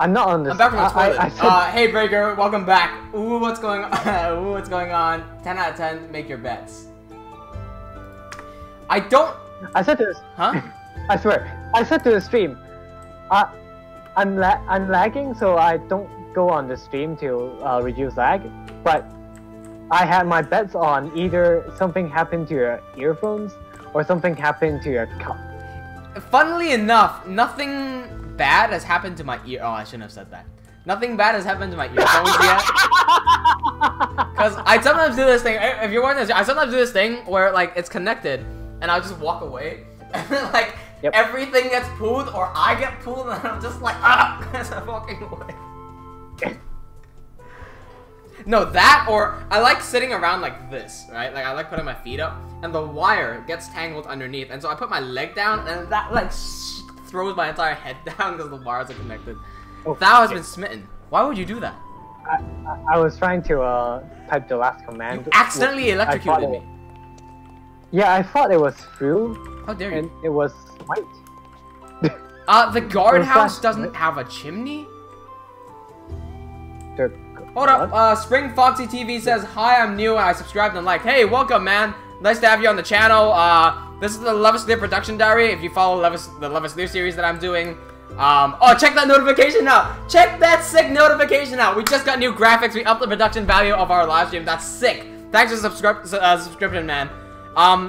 I'm not on this. I'm back from the toilet. I said... Hey Breaker, welcome back. Ooh, what's going on? Ooh, what's going on? 10 out of 10, make your bets. I said to this. Huh? I swear. I said to the stream. I'm lagging, so I don't go on the stream to reduce lag. But I had my bets on either something happened to your earphones or something happened to your cup. Funnily enough, nothing bad has happened to my ear. Oh, I shouldn't have said that. Nothing bad has happened to my earphones yet. Because I sometimes do this thing. If you're wondering, I sometimes do this thing where like it's connected, and I'll just walk away, and then like everything gets pulled, or I get pulled, and I'm just like as I'm walking away. No, that or I like sitting around like this, right? Like I like putting my feet up, and the wire gets tangled underneath, and so I put my leg down, and that like throws my entire head down because the wires are connected. Oh, Thou has been smitten. Why would you do that? I was trying to type the last command. You accidentally electrocuted me. Yeah, I thought it was through. How dare you? And it was white. The guardhouse doesn't have a chimney? Hold up, Spring Foxy TV says, hi, I'm new and I subscribed and liked. Hey, welcome, man. Nice to have you on the channel. This is the Levaslier production diary. If you follow the Levaslier series that I'm doing. Oh, check that notification out. Check that sick notification out. We just got new graphics. We upped the production value of our live stream. That's sick. Thanks for the subscription, man.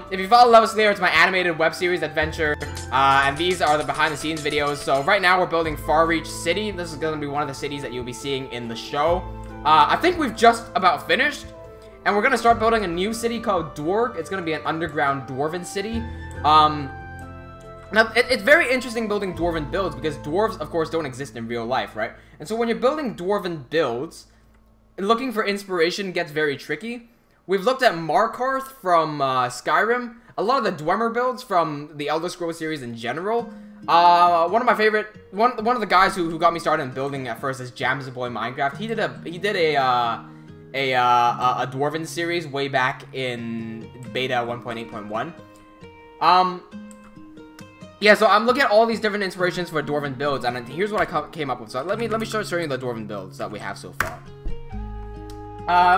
If you follow Levaslier, it's my animated web series adventure. And these are the behind the scenes videos. So right now we're building Farreach City. This is going to be one of the cities that you'll be seeing in the show. I think we've just about finished. And we're going to start building a new city called Dwaurgh. It's going to be an underground Dwarven city. Now, it's very interesting building Dwarven builds because dwarves, of course, don't exist in real life, right? And so when you're building Dwarven builds, looking for inspiration gets very tricky. We've looked at Markarth from Skyrim. A lot of the Dwemer builds from the Elder Scrolls series in general. One of my favorite, one of the guys who got me started in building at first is Jams Boy Minecraft. He did a Dwarven series way back in beta 1.8.1. Yeah, so I'm looking at all these different inspirations for Dwarven builds, and here's what I came up with. So let me start showing you the Dwarven builds that we have so far.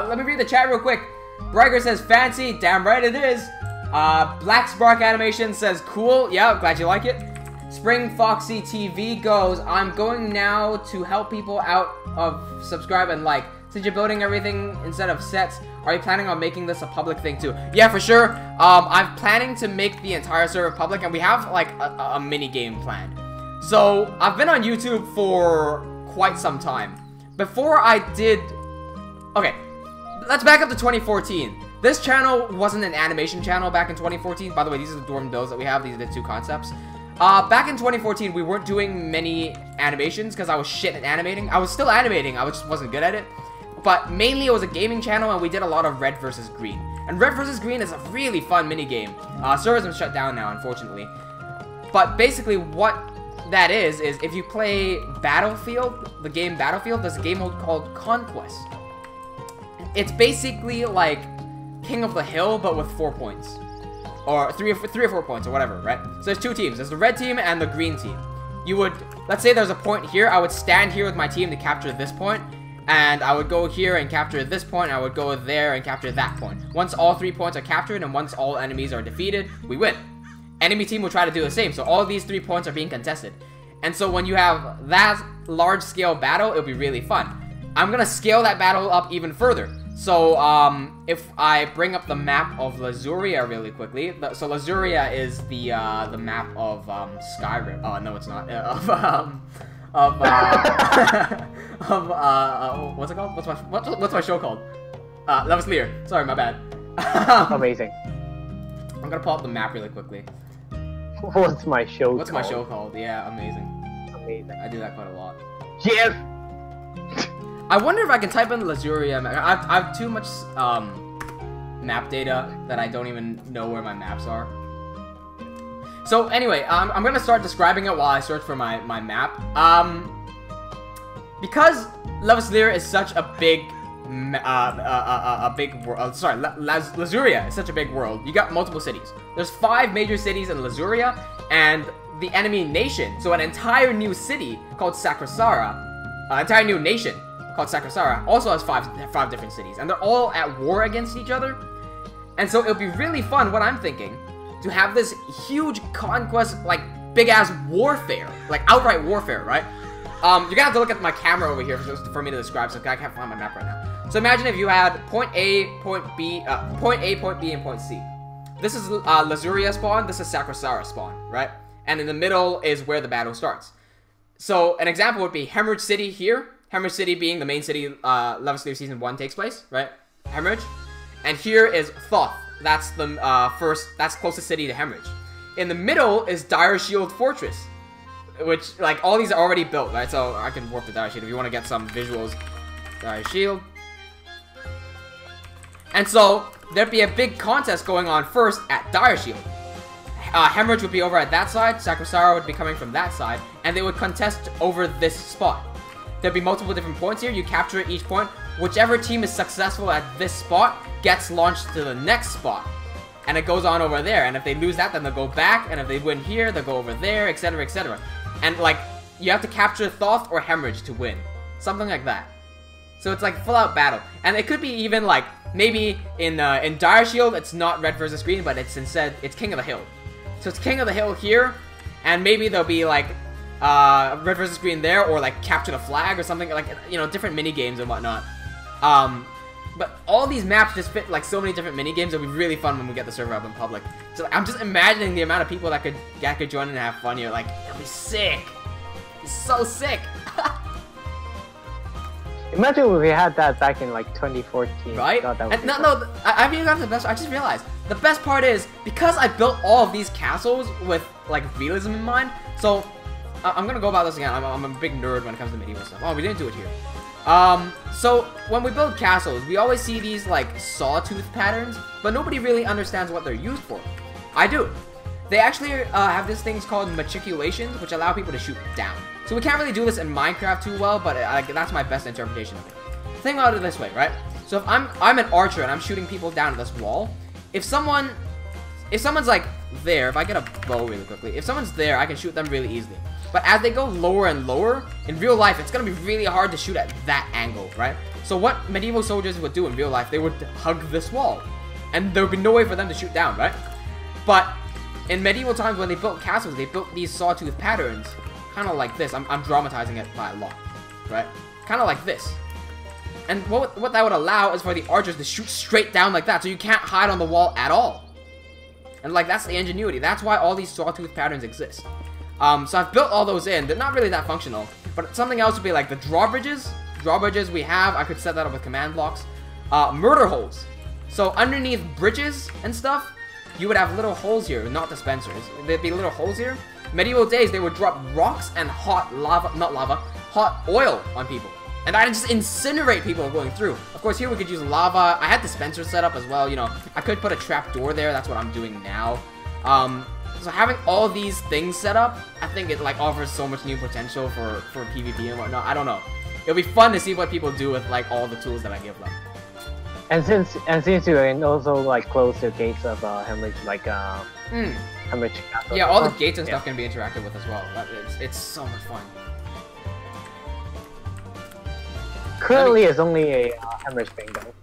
Let me read the chat real quick. Briger says fancy, damn right it is. Black Spark Animation says cool, yeah, glad you like it. Spring Foxy TV goes, I'm going now to help people out of subscribe and like. Since you're building everything instead of sets, are you planning on making this a public thing too? Yeah, for sure. I'm planning to make the entire server public, and we have like a mini game planned. So I've been on YouTube for quite some time. Before I did, okay, let's back up to 2014. This channel wasn't an animation channel back in 2014. By the way, these are the Dwarven builds that we have. These are the two concepts. Back in 2014, we weren't doing many animations because I was shit at animating. I was still animating, I just wasn't good at it. But mainly it was a gaming channel, and we did a lot of Red vs. Green. And Red vs. Green is a really fun minigame. Servers have shut down now, unfortunately. But basically what that is if you play Battlefield, the game Battlefield, there's a game mode called Conquest. It's basically like King of the Hill, but with 4 points. Or 3 or 4 points, or whatever, right? So there's two teams. There's the red team and the green team. You would, let's say there's a point here. I would stand here with my team to capture this point. And I would go here and capture this point. I would go there and capture that point. Once all 3 points are captured and once all enemies are defeated, we win. Enemy team will try to do the same. So all of these 3 points are being contested. And so when you have that large scale battle, it'll be really fun. I'm going to scale that battle up even further. So if I bring up the map of Lazuria really quickly. So Lazuria is the map of Skyrim. Oh, no, it's not. What's it called? What's my show called? Levaslier. Sorry, my bad. Amazing. I'm gonna pull up the map really quickly. What's my show called? What's my show called? Yeah, amazing. Amazing. I do that quite a lot. Yes! I wonder if I can type in Lazuria. I have too much map data that I don't even know where my maps are. So anyway, I'm gonna start describing it while I search for my map. Because Levaslier is such a big world. Sorry, Lazuria is such a big world. You got multiple cities. There's 5 major cities in Lazuria, and the enemy nation. So an entire new city called Sakrasara, entire new nation called Sakrasara, also has five different cities, and they're all at war against each other. And so it'll be really fun. What I'm thinking, to have this huge conquest, like big ass warfare, like outright warfare, right? You're gonna have to look at my camera over here for me to describe, so I can't find my map right now. So imagine if you had point A, point B, and point C. This is Lazuria spawn, this is Sakrasara spawn, right? And in the middle is where the battle starts. So an example would be Hemorrhage City here. Hemorrhage City being the main city Levaslier Season 1 takes place, right? Hemorrhage. And here is Thoth. That's the that's closest city to Hemorrhage. In the middle is Dire Shield Fortress, which, like, all these are already built, right? So I can warp the Dire Shield if you want to get some visuals. Dire Shield. And so there'd be a big contest going on first at Dire Shield. Hemorrhage would be over at that side, Sakrasara would be coming from that side, and they would contest over this spot. There'd be multiple different points here. You capture each point. Whichever team is successful at this spot gets launched to the next spot. And it goes on over there. And if they lose that, then they'll go back. And if they win here, they'll go over there, etc., etc. And, like, you have to capture Thoth or Hemorrhage to win. Something like that. So it's like full-out battle. And it could be even, like, maybe in Dire Shield, it's not red versus green, but it's instead, it's King of the Hill. So it's King of the Hill here, and maybe there'll be, like, red versus green there, or, like, capture the flag or something, like, you know, different mini-games and whatnot. But all these maps just fit, like, so many different mini-games. It'll be really fun when we get the server up in public. So, like, I'm just imagining the amount of people that could join in and have fun here. Like, it'll be sick. It's so sick. Imagine if we had that back in, like, 2014. Right? God, and no, I haven't even gotten to the best. I just realized the best part is because I built all of these castles with, like, realism in mind. So I'm gonna go about this again. I'm a big nerd when it comes to medieval stuff. Oh, we didn't do it here. So when we build castles, we always see these like sawtooth patterns, but nobody really understands what they're used for. I do. They actually have these things called matriculations, which allow people to shoot down. So we can't really do this in Minecraft too well, but that's my best interpretation of it. Think about it this way, right? So if I'm an archer and I'm shooting people down at this wall, if someone's like there, if I get a bow really quickly, if someone's there, I can shoot them really easily. But as they go lower and lower, in real life, it's gonna be really hard to shoot at that angle, right? So what medieval soldiers would do in real life, they would hug this wall. And there would be no way for them to shoot down, right? But in medieval times, when they built castles, they built these sawtooth patterns, kind of like this. I'm dramatizing it by a lot, right? Kind of like this. And what that would allow is for the archers to shoot straight down like that, so you can't hide on the wall at all. And like, that's the ingenuity. That's why all these sawtooth patterns exist. So I've built all those in. They're not really that functional. But something else would be like the drawbridges. Drawbridges we have. I could set that up with command blocks. Murder holes. So underneath bridges and stuff, you would have little holes here, not dispensers. There'd be little holes here. Medieval days, they would drop rocks and hot lava, not lava, hot oil on people. And I'd just incinerate people going through. Of course, here we could use lava. I had dispensers set up as well. You know, I could put a trap door there. That's what I'm doing now. So having all these things set up, I think it like offers so much new potential for PvP and whatnot. I don't know. It'll be fun to see what people do with like all the tools that I give them. And since you can also like close the gates of Hemorrhage, like Hemorrhage Castle. Yeah, all the gates and stuff can be interacted with as well. It's so much fun. Currently, it's only a Hemorrhage thing though.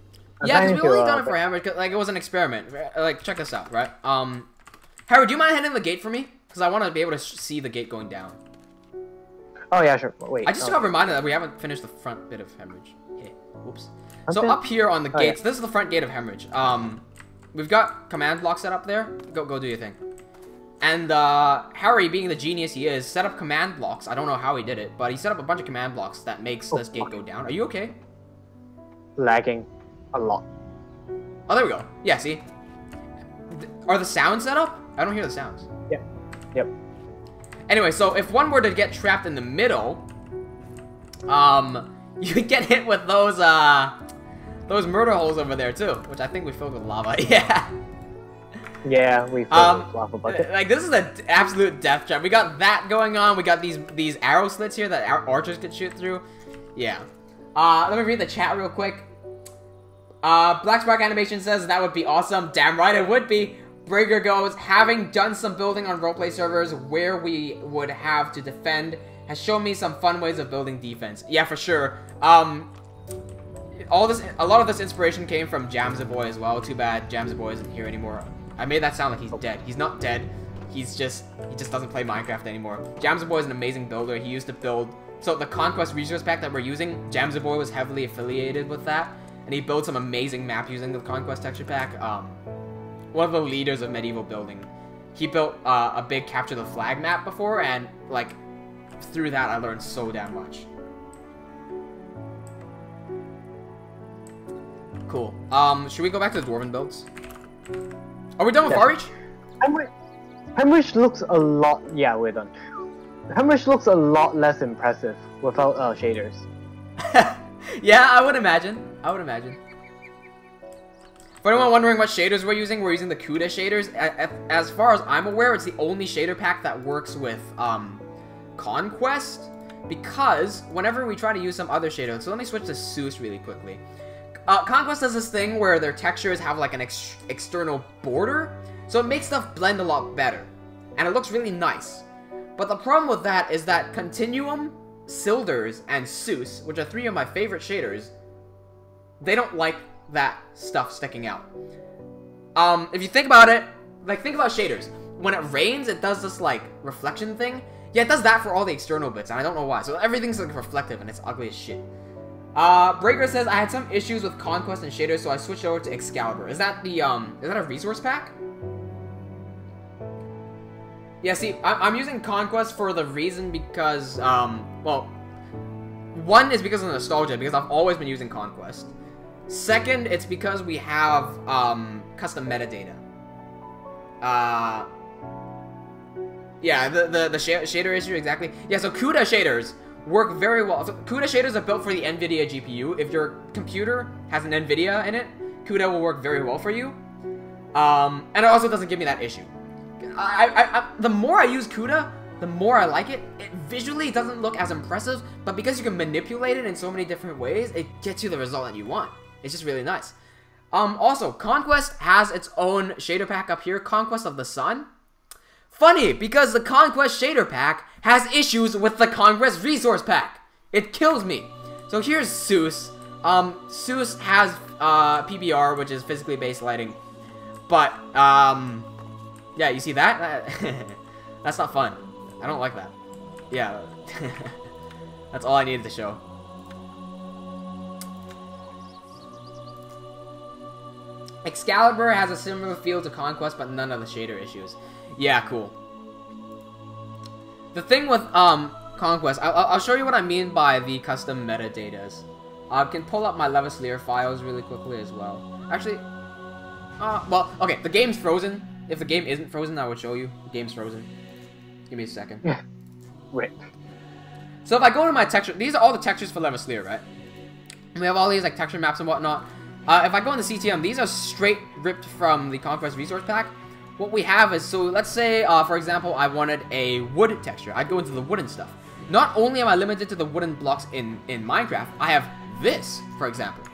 Yeah, because we only done it for Hemorrhage. Like it was an experiment. Like check this out, right? Harry, do you mind hitting the gate for me? Because I want to be able to see the gate going down. Oh yeah, sure. Wait. I just got reminded that we haven't finished the front bit of Hemorrhage. Okay. Whoops. So up here on the gates, this is the front gate of Hemorrhage. We've got command blocks set up there. Go do your thing. And Harry, being the genius he is, set up command blocks. I don't know how he did it, but he set up a bunch of command blocks that makes this gate go down. Are you okay? Lagging a lot. Oh, there we go. Yeah, see? Are the sounds set up? I don't hear the sounds. Yep. Yep. Anyway, so if one were to get trapped in the middle, you could get hit with those murder holes over there too, which I think we filled with lava. Yeah. Yeah, we filled with lava bucket. Like this is an absolute death trap. We got that going on. We got these arrow slits here that archers could shoot through. Yeah. Let me read the chat real quick. Black Spark Animation says that would be awesome. Damn right it would be. Brigger goes, having done some building on roleplay servers where we would have to defend has shown me some fun ways of building defense. Yeah, for sure. A lot of this inspiration came from Jamza Boy as well. Too bad Jamza Boy isn't here anymore. I made that sound like he's dead. He's not dead. He just doesn't play Minecraft anymore. Jamza Boy is an amazing builder. He used to build. So the Conquest resource pack that we're using, Jamza Boy was heavily affiliated with that, and he built some amazing map using the Conquest texture pack. One of the leaders of medieval building. He built a big capture the flag map before, and like through that I learned so damn much. Cool. Should we go back to the Dwarven builds? Are we done with Farreach? Hemorrhage looks a lot. Yeah, we're done. Hemorrhage looks a lot less impressive without shaders. Yeah, I would imagine. For anyone wondering what shaders we're using the Kuda shaders. As far as I'm aware, it's the only shader pack that works with Conquest, because whenever we try to use some other shader, so let me switch to Seuss really quickly. Conquest does this thing where their textures have like an external border, so it makes stuff blend a lot better, and it looks really nice. But the problem with that is that Continuum, Silders, and Seuss, which are three of my favorite shaders, they don't like that stuff sticking out. If you think about it, like think about shaders. When it rains, it does this like reflection thing. Yeah, it does that for all the external bits, and I don't know why. So everything's like reflective, and it's ugly as shit. Breaker says I had some issues with Conquest and shaders, so I switched over to Excalibur. Is that the is that a resource pack? Yeah, see, I'm using Conquest for the reason because well, one is because of nostalgia, because I've always been using Conquest. Second, it's because we have custom metadata. Yeah, the shader issue, exactly. Yeah, so CUDA shaders work very well. So CUDA shaders are built for the NVIDIA GPU. If your computer has an NVIDIA in it, CUDA will work very well for you. And it also doesn't give me that issue. The more I use CUDA, the more I like it. Visually, it doesn't look as impressive, but because you can manipulate it in so many different ways, it gets you the result that you want. It's just really nice. Also, Conquest has its own shader pack up here, Conquest of the Sun. Funny, because the Conquest shader pack has issues with the Conquest resource pack. It kills me. So here's Seuss. Seuss has PBR, which is physically based lighting. But, yeah, you see that? That's not fun. I don't like that. Yeah. That's all I needed to show. Excalibur has a similar feel to Conquest, but none of the shader issues. Yeah, cool. The thing with Conquest, I'll show you what I mean by the custom metadatas. I can pull up my Levaslier files really quickly as well. Actually, well, okay, the game's frozen. If the game isn't frozen, I would show you. The game's frozen. Give me a second. Yeah. Wait. So if I go to my texture, these are all the textures for Levaslier, right? And we have all these like texture maps and whatnot. If I go into CTM, these are straight ripped from the Conquest resource pack. What we have is, so let's say, for example, I wanted a wood texture. I'd go into the wooden stuff. Not only am I limited to the wooden blocks in Minecraft, I have this, for example.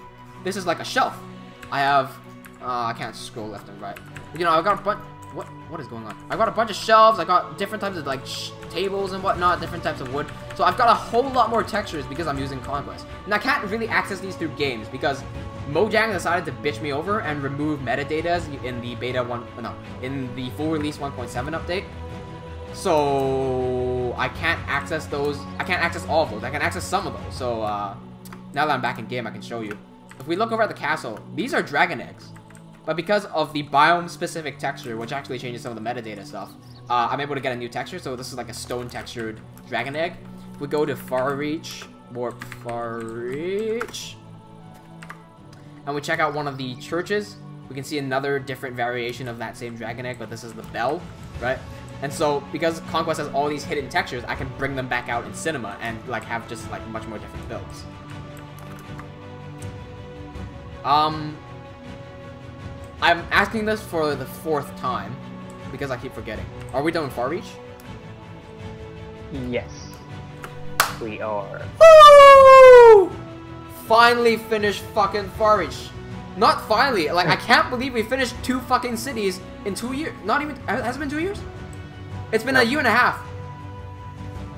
This is like a shelf. I have, I can't scroll left and right. You know, I've got a bunch, what is going on? I've got a bunch of shelves, I got different types of like tables and whatnot, different types of wood. So I've got a whole lot more textures because I'm using Conquest. And I can't really access these through games because Mojang decided to bitch me over and remove metadatas in the beta in the full release 1.7 update. So I can't access those. I can't access all of those. I can access some of those. So now that I'm back in game, I can show you. If we look over at the castle, these are dragon eggs. But because of the biome-specific texture, which actually changes some of the metadata stuff, I'm able to get a new texture. So this is like a stone-textured dragon egg. If we go to Farreach, and we check out one of the churches, we can see another different variation of that same dragon egg, but this is the bell, right? And so, because Conquest has all these hidden textures, I can bring them back out in cinema and like have just like much more different builds. I'm asking this for the 4th time because I keep forgetting. Are we done with Farreach? Yes, we are. Woo! Finally finished fucking Farreach. Not finally, like I can't believe we finished 2 fucking cities in 2 years. Not even, has it been 2 years? It's been a year and a half.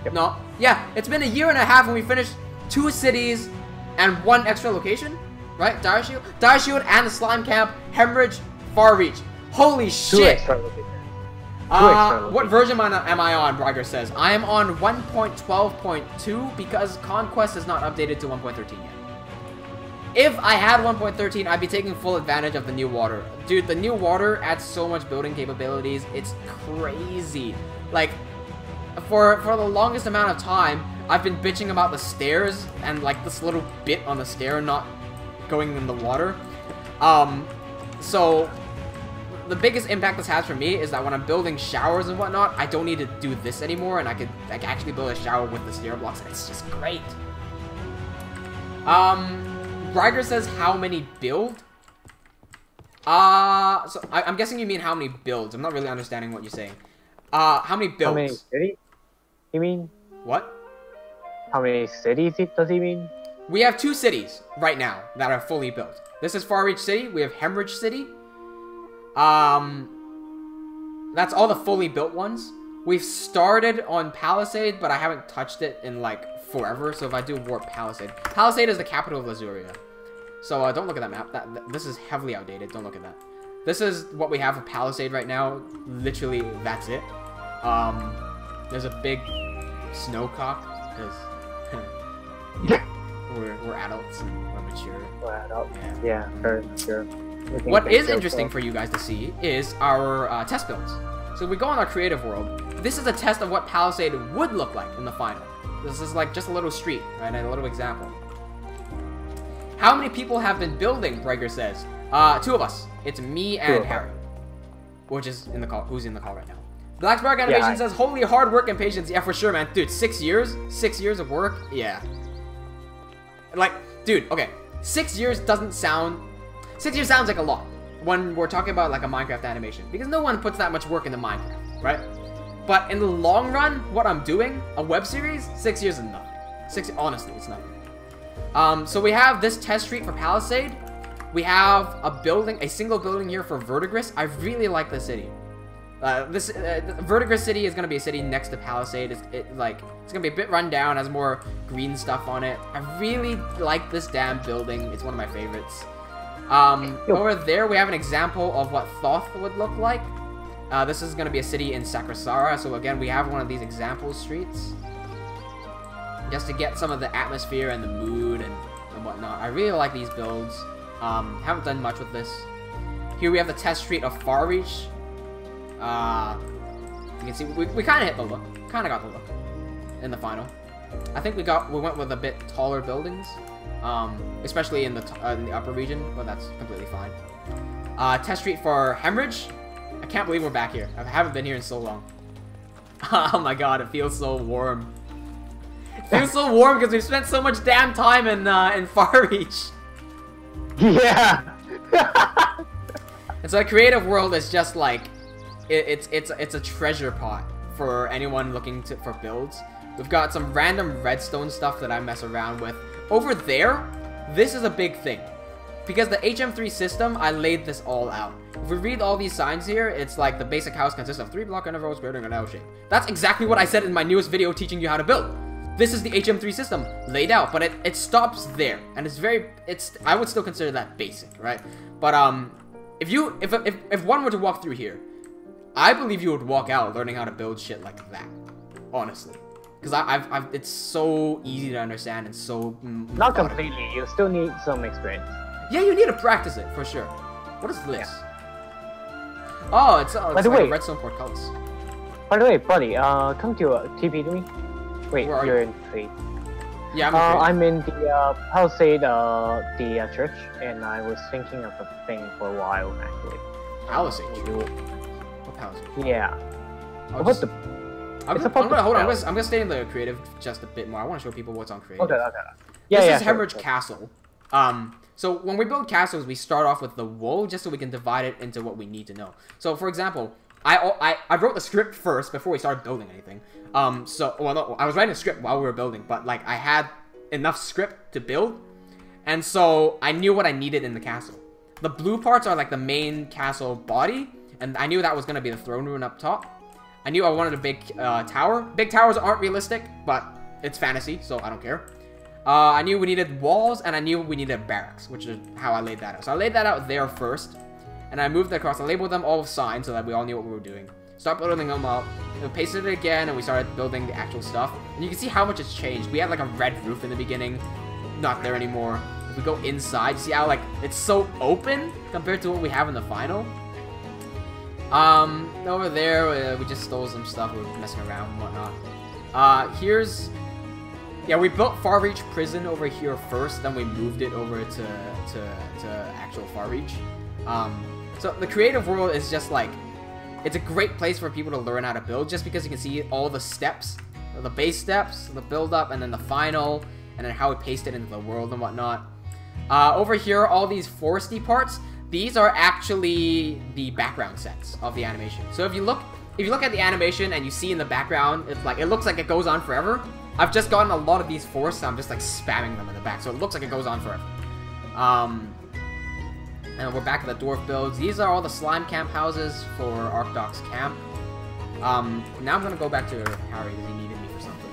Yep. No, yeah, it's been a year and a half and we finished 2 cities and 1 extra location, right? Dire Shield and the Slime Camp, Hemorrhage, Farreach. Holy shit! 2 extra locations. What version am I on, Dwaurgh says? I am on 1.12.2 because Conquest is not updated to 1.13 yet. If I had 1.13, I'd be taking full advantage of the new water. Dude, the new water adds so much building capabilities. It's crazy. Like, for the longest amount of time, I've been bitching about the stairs and, like, this little bit on the stair not going in the water. So, the biggest impact this has for me is that when I'm building showers and whatnot, I don't need to do this anymore, and I can actually build a shower with the stair blocks, and it's just great. Dwaurgh says how many build? So I'm guessing you mean how many builds. I'm not really understanding what you're saying. How many builds? How many cities? You mean? What? How many cities does he mean? We have 2 cities right now that are fully built. This is Farreach City. We have Hemorrhage City. That's all the fully built ones. We've started on Palisade, but I haven't touched it in like forever. So if I do Warp Palisade, Palisade is the capital of Lazuria. So don't look at that map. This is heavily outdated. Don't look at that. This is what we have of Palisade right now. Literally, that's it. There's a big snowcock because we're adults and we're mature. We're adults. Yeah, very mature. What is interesting for you guys to see is our test builds. So if we go on our creative world, this is a test of what Palisade would look like in the final. This is like just a little street, right? A little example. How many people have been building, Dwaurgh says? 2 of us. It's me and Harry. Which is in the call. Who's in the call right now? Blackspark Animation Yeah, says, holy hard work and patience. Yeah, for sure, man. Dude, 6 years? 6 years of work? Yeah. Like, dude, okay. 6 years doesn't sound... 6 years sounds like a lot when we're talking about, like, a Minecraft animation. Because no one puts that much work into Minecraft, right? But in the long run, what I'm doing, a web series, 6 years is nothing. Honestly, it's nothing. So we have this test street for Palisade. We have a building, a single building here for Verdigris. I really like this city. Dwaurgh City is gonna be a city next to Palisade. It's gonna be a bit run down, has more green stuff on it. I really like this damn building. It's one of my favorites. Over there we have an example of what Thoth would look like. This is gonna be a city in Sakrasara. So again, we have one of these example streets, just to get some of the atmosphere and the mood and whatnot. I really like these builds. Haven't done much with this. Here we have the test street of Farreach. You can see we kind of hit the look, kind of got the look in the final. I think we went with a bit taller buildings, especially in the upper region, but that's completely fine. Test street for Hemorrhage. I can't believe we're back here. I haven't been here in so long. Oh my god, it feels so warm. It feels so warm because we've spent so much damn time in Farreach. Yeah. And so a creative world is just like. It's a treasure pot for anyone looking for builds. We've got some random redstone stuff that I mess around with. Over there, this is a big thing. Because the HM3 system, I laid this all out. If we read all these signs here, it's like the basic house consists of 3 block intervals creating an L shape. That's exactly what I said in my newest video teaching you how to build. This is the HM3 system laid out, but it stops there. And I would still consider that basic, right? But if one were to walk through here, I believe you would walk out learning how to build shit like that, honestly, because it's so easy to understand and so not completely. You still need some experience. Yeah, you need to practice it for sure. What is this? Yeah. Oh, it's like a redstone portcullis. By the way, buddy, come to TP to me. Wait, you're in trade. Yeah, I'm in the Palisade, the church, and I was thinking of a thing for a while actually. Palisade. Yeah. I'm gonna stay in the creative just a bit more. I want to show people what's on creative. Okay. Yeah, this is Hemorrhage Castle. So when we build castles, we start off with the wool just so we can divide it into what we need to know. So for example, I wrote the script first before we started building anything. I was writing a script while we were building, but like I had enough script to build, and so I knew what I needed in the castle. The blue parts are like the main castle body. And I knew that was going to be the throne room up top. I knew I wanted a big tower. Big towers aren't realistic, but it's fantasy, so I don't care. I knew we needed walls, and I knew we needed barracks, which is how I laid that out. So I laid that out there first, and I moved it across. I labeled them all with signs so that we all knew what we were doing. Start building them up. We pasted it again, and we started building the actual stuff. And you can see how much it's changed. We had like a red roof in the beginning. Not there anymore. If we go inside, you see how like it's so open compared to what we have in the final. Over there, we just stole some stuff. We were messing around and whatnot. We built Farreach Prison over here first, then we moved it over to actual Farreach. So the creative world is just like, it's a great place for people to learn how to build, just because you can see all the steps, the base steps, the build up, and then the final, and then how we paste it into the world and whatnot. Over here, all these foresty parts, these are actually the background sets of the animation. So if you look at the animation and you see in the background, it looks like it goes on forever. I've just gotten a lot of these forests, so I'm just like spamming them in the back, so it looks like it goes on forever. And we're back at the dwarf builds. These are all the slime camp houses for Arcdoc's camp. Now I'm gonna go back to Harry because he needed me for something.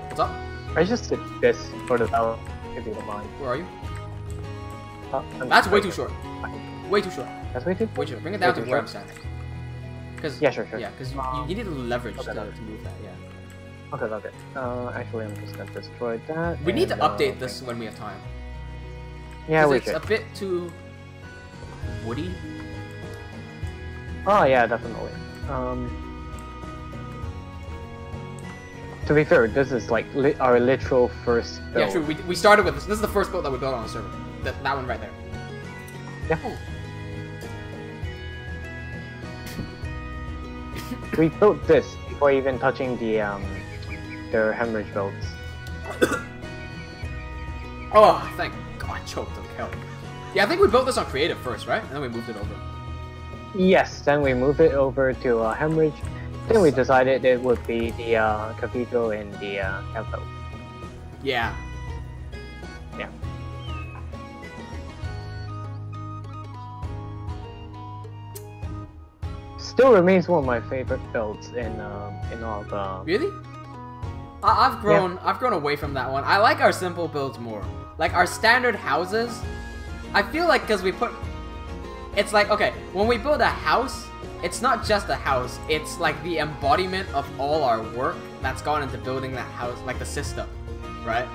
What's up? I just did this for the tower, if you don't mind. Where are you? That's way too short. Way too short. That's way too short? Way too short. Bring it down to where I'm standing. Yeah, sure. Yeah, because you need the leverage to move that, yeah. Okay. Actually, I'm just gonna destroy that. We need to update this when we have time. Yeah, we it's should. a bit too woody. Oh, yeah, definitely. To be fair, this is like our literal first build. Yeah, true. We started with this. This is the first build that we built on the server. That one right there. Yeah. we built this before even touching the hemorrhage builds. Oh, thank God, I choked. Hell. Yeah, I think we built this on creative first, right? And then we moved it over. Yes, then we moved it over to hemorrhage. Then we decided it would be the cathedral in the capital. Yeah. Yeah. Still remains one of my favorite builds in all the. Really? I've grown away from that one. I like our simple builds more. Like our standard houses. I feel like because we put, it's like okay, when we build a house, it's not just a house. It's like the embodiment of all our work that's gone into building that house, like the system, right?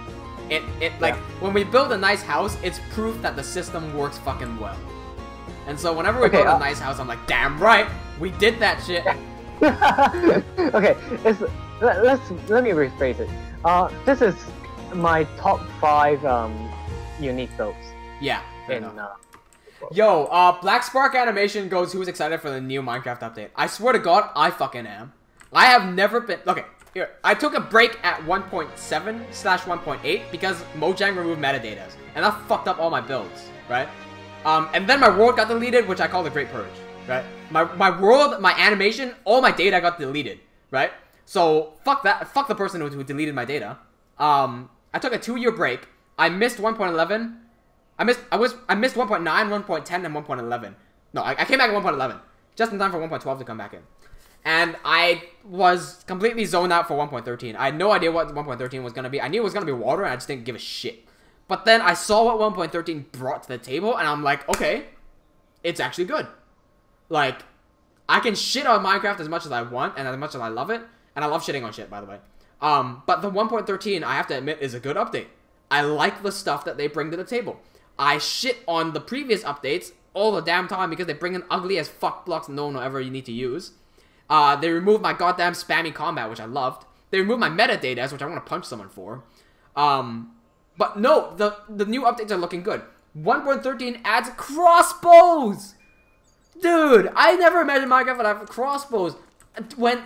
It like when we build a nice house, it's proof that the system works fucking well. And so whenever we build a nice house, I'm like, damn right, we did that shit. Okay, let me rephrase it. This is my top 5 unique builds. Yeah. Yo, Black Spark Animation goes, who's excited for the new Minecraft update? I swear to God, I fucking am. I have never been... Okay, here. I took a break at 1.7/1.8 because Mojang removed metadata. And that fucked up all my builds, right? And then my world got deleted, which I call the Great Purge, right? My world, my animation, all my data got deleted, right? So, fuck that. Fuck the person who deleted my data. I took a 2-year break. I missed 1.11. I missed 1.9, 1.10, and 1.11. No, I came back at 1.11. Just in time for 1.12 to come back in. And I was completely zoned out for 1.13. I had no idea what 1.13 was going to be. I knew it was going to be water, and I just didn't give a shit. But then I saw what 1.13 brought to the table, and I'm like, okay, it's actually good. Like, I can shit on Minecraft as much as I want, and as much as I love it. And I love shitting on shit, by the way. But the 1.13, I have to admit, is a good update. I like the stuff that they bring to the table. I shit on the previous updates all the damn time because they bring in ugly as fuck blocks no one will ever need to use. They removed my goddamn spammy combat, which I loved. They removed my metadata, which I want to punch someone for. But no, the new updates are looking good. 1.13 adds crossbows! Dude, I never imagined Minecraft would have crossbows.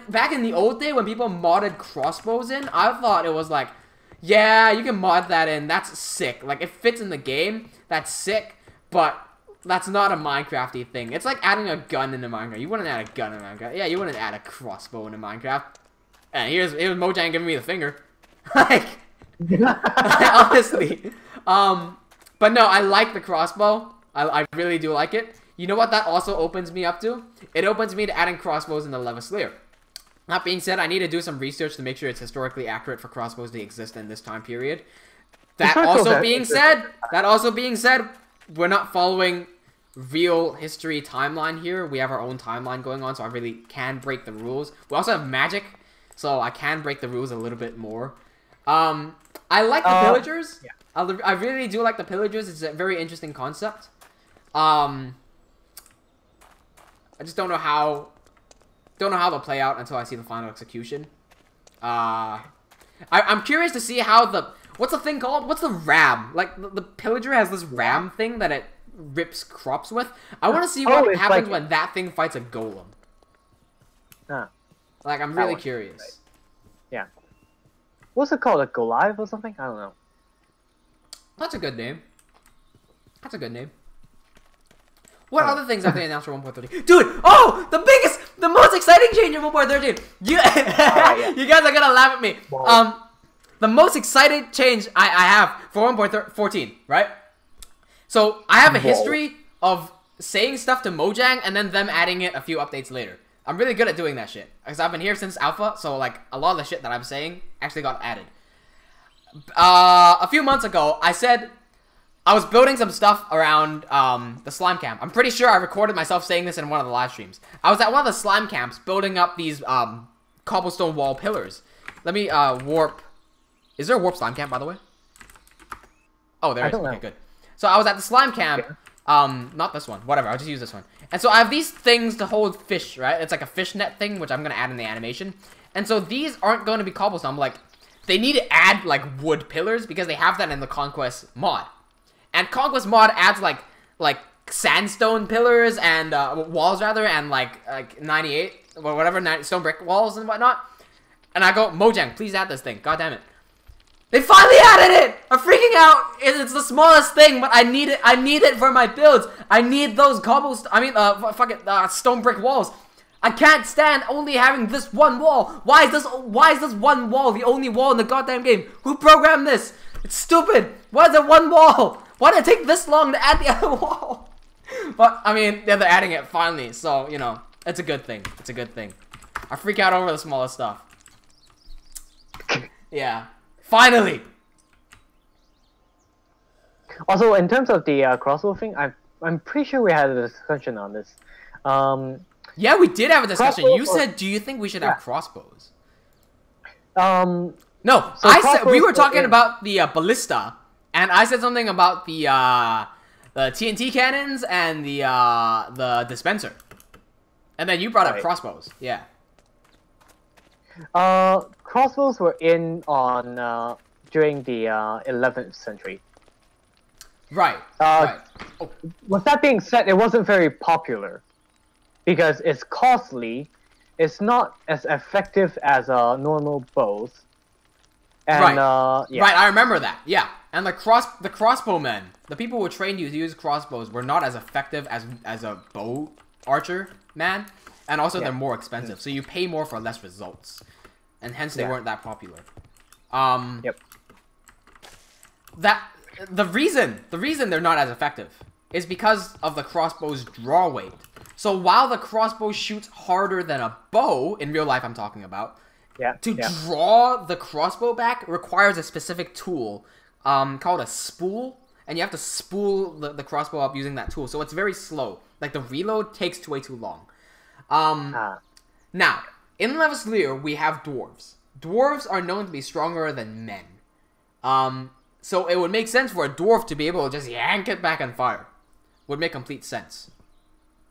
Back in the old day, when people modded crossbows in, I thought it was like, yeah, you can mod that in, that's sick. Like, it fits in the game, that's sick, but that's not a Minecraft-y thing. It's like adding a gun into Minecraft. You wouldn't add a gun in Minecraft. Yeah, you wouldn't add a crossbow into Minecraft. And here's Mojang giving me the finger. Like, honestly. But no, I like the crossbow. I really do like it. You know what that also opens me up to? It opens me to adding crossbows in the Levaslier. That being said, I need to do some research to make sure it's historically accurate for crossbows to exist in this time period. That also being said, we're not following real history timeline here. We have our own timeline going on, so I really can break the rules. We also have magic, so I can break the rules a little bit more. I like the pillagers. Yeah. I really do like the pillagers. It's a very interesting concept. I just don't know how they'll play out until I see the final execution. I'm curious to see how what's the thing called? What's the ram? Like the pillager has this ram thing that it rips crops with. I want to see what happens when that thing fights a golem. Like I'm really curious. Right. Yeah. What's it called? A Goliath or something? I don't know. That's a good name. That's a good name. What other things have they announced for 1.13? Dude, the most exciting change in 1.13. You guys are gonna laugh at me. Whoa. The most excited change I have for 1.14, right? So I have a history of saying stuff to Mojang and then them adding it a few updates later. I'm really good at doing that shit because I've been here since alpha, so like a lot of the shit that I'm saying actually got added. A few months ago, I said I was building some stuff around the slime camp. I'm pretty sure I recorded myself saying this in one of the live streams. I was at one of the slime camps building up these cobblestone wall pillars. Let me warp. Is there a warp slime camp, by the way? Oh, there is. Okay, good. So I was at the slime camp. Not this one. Whatever. I'll just use this one. And so I have these things to hold fish, right? It's like a fish net thing, which I'm going to add in the animation. And so these aren't going to be cobblestone. I'm like, they need to add like wood pillars because they have that in the Conquest mod. And Conquest mod adds like sandstone pillars and walls rather, and like 98 or whatever, stone brick walls and whatnot. And I go, Mojang, please add this thing. God damn it. They finally added it! I'm freaking out! It's the smallest thing, but I need it. I need it for my builds. I need those stone brick walls. I can't stand only having this one wall. Why is this one wall the only wall in the goddamn game? Who programmed this? It's stupid. Why is it one wall? Why did it take this long to add the other wall? But, I mean, yeah, they're adding it finally, so, you know, it's a good thing. It's a good thing. I freak out over the smallest stuff. Yeah. Finally! Also, in terms of the crossbow thing, I'm pretty sure we had a discussion on this. Yeah, we did have a discussion. You crossbow said, do you think we should have crossbows? No, So I said we were talking about the ballista, and I said something about the TNT cannons and the dispenser, and then you brought up crossbows. Yeah. Crossbows were in on during the 11th century. Right. Right. Oh. With that being said, it wasn't very popular because it's costly. It's not as effective as normal bows. And, right. Yeah. Right. I remember that. Yeah. And the crossbowmen, the people who trained you to use crossbows, were not as effective as a bow archer man. And also, they're more expensive, so you pay more for less results, and hence they weren't that popular. Yep. The reason they're not as effective is because of the crossbow's draw weight. So while the crossbow shoots harder than a bow in real life, I'm talking about. To draw the crossbow back requires a specific tool, called a spool, and you have to spool the crossbow up using that tool. So it's very slow. Like the reload takes way too long. Now, in Levaslier, we have dwarves. Dwarves are known to be stronger than men. So it would make sense for a dwarf to be able to just yank it back and fire. Would make complete sense.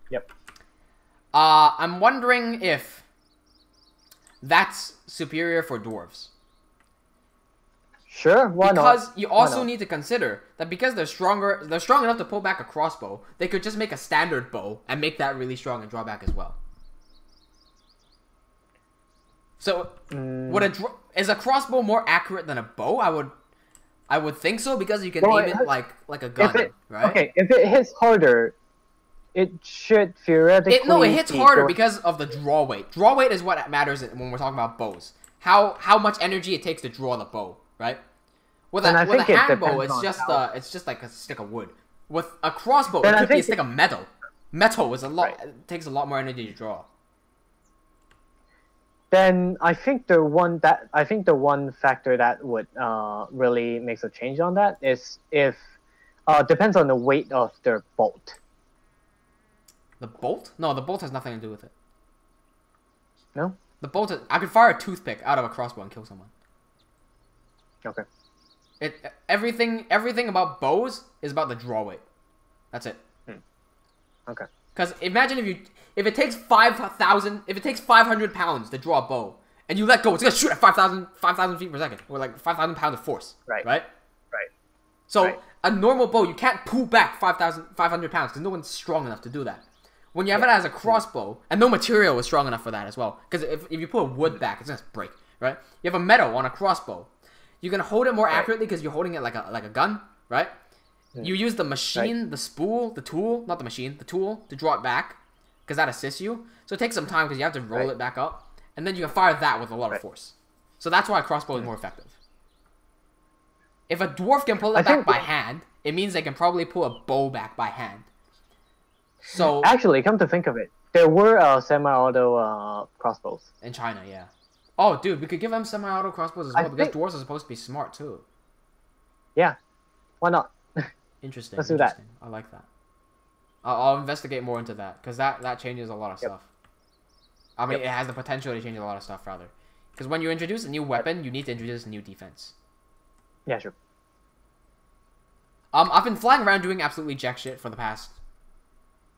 Yep. I'm wondering if that's superior for dwarves. Sure, why not? Because you also need to consider that because they're strong enough to pull back a crossbow, they could just make a standard bow and make that really strong and draw back as well. So, is a crossbow more accurate than a bow? I would think so, because you can aim it like a gun, right? Okay, if it hits harder, it should theoretically... it hits harder because of the draw weight. Draw weight is what matters when we're talking about bows. How much energy it takes to draw the bow, right? With a hand bow, it's just like a stick of wood. With a crossbow, it could be a stick of metal. Metal is it takes a lot more energy to draw. Then I think the one factor that would really makes a change on that is if depends on the weight of their bolt. The bolt? No, the bolt has nothing to do with it. No? The bolt is... I could fire a toothpick out of a crossbow and kill someone. Okay. Everything about bows is about the draw weight. That's it. Okay. Because imagine if it takes 500 pounds to draw a bow, and you let go, it's gonna shoot at 5,000 feet per second, or like 5,000 pounds of force. Right. Right. Right. So a normal bow, you can't pull back 500 pounds because no one's strong enough to do that. When you have it as a crossbow, and no material is strong enough for that as well, because if you pull a wood back, it's gonna break. Right. You have a metal on a crossbow. You can hold it more accurately because you're holding it like a gun, right? You use the machine, the spool, the tool, not the machine, the tool to draw it back, because that assists you. So it takes some time because you have to roll it back up, and then you can fire that with a lot of force. So that's why a crossbow is more effective. If a dwarf can pull it back by hand, it means they can probably pull a bow back by hand. So actually, come to think of it, there were semi-auto crossbows in China, yeah. Oh, dude, we could give them semi-auto crossbows as well, because dwarves are supposed to be smart too. Yeah, why not? Interesting. Let's do that. I like that. I'll investigate more into that, because that changes a lot of stuff. I mean, it has the potential to change a lot of stuff, rather. Because when you introduce a new weapon, you need to introduce a new defense. Yeah, sure. I've been flying around doing absolutely jack shit for the past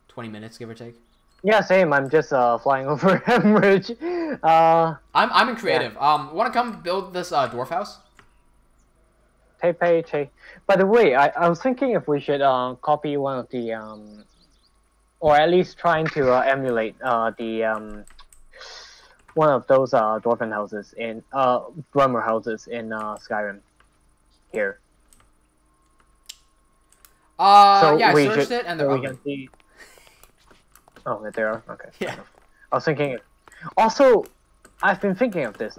20 minutes, give or take. Yeah, same. I'm just flying over Hemorrhage. I'm in creative. Want to come build this dwarf house? Taipei. By the way, I was thinking if we should copy one of the or at least trying to emulate the one of those Dwarven houses in Dwemer houses in Skyrim here. So yeah, I we searched should, it and so they're we ugly. can see. Oh, there are. Okay. fair Yeah. enough. I was thinking. Also, I've been thinking of this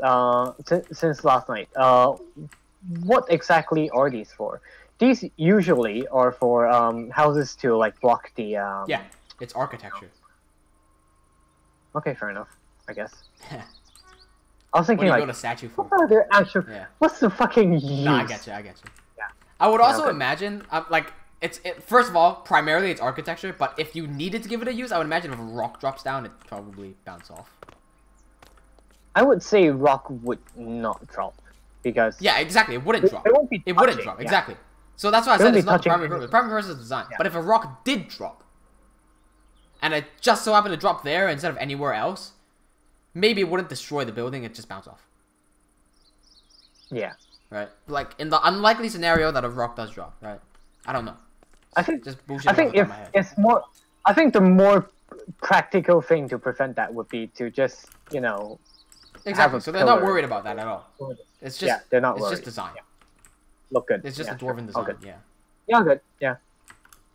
since last night. What exactly are these for? These usually are for houses to like block the. Yeah, it's architecture. Okay, fair enough. I guess. What I was do thinking you like, build a statue for? what are their actual? Yeah. What's the fucking use? Nah, I get you. Yeah. I would also okay. imagine, like, first of all, primarily it's architecture, but if you needed to give it a use, I would imagine if a rock drops down, it'd probably bounce off. I would say rock would not drop because Yeah, exactly. It wouldn't drop. It won't be It wouldn't touching, drop. yeah. Exactly. So that's why I It said won't it's be not the touching primary purpose. anything. The primary purpose is design. Yeah. But if a rock did drop, and it just so happened to drop there instead of anywhere else, maybe it wouldn't destroy the building. It'd just bounce off. Yeah. Right? Like, in the unlikely scenario that a rock does drop, right? I don't know. I think Just bullshit I think off the top if of my head. it's more, I think the more practical thing to prevent that would be to just Exactly. a So they're not pillar. worried about that at all. It's just they're not it's worried. just design. Yeah. Look good. It's just yeah, a dwarven sure. design. All good. Yeah. Yeah, good. Yeah.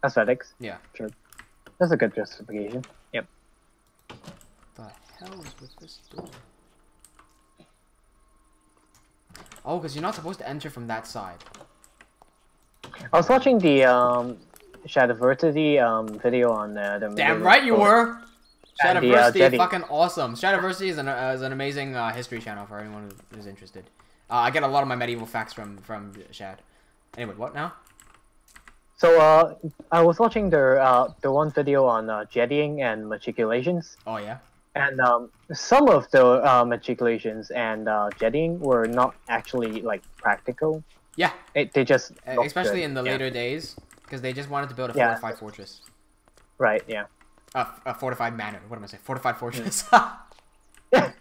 Aesthetics. Yeah. Sure. That's a good justification. Yep. The hell is with this door? Oh, because you're not supposed to enter from that side. I was watching the Shadowversity video on the. Damn right you were. And the, Shadowversity, Jetty. fucking awesome. Shadowversity is an amazing history channel for anyone who's interested. I get a lot of my medieval facts from Shad. Anyway, what now? So I was watching the one video on jettying and matriculations. Oh yeah. And some of the matriculations and jettying were not actually like practical. Yeah. They just looked especially good. in the Yeah. later days, because they just wanted to build a Yeah. fortified fortress. Right. Yeah. A fortified manor. What am I saying? Fortified fortress. Yeah.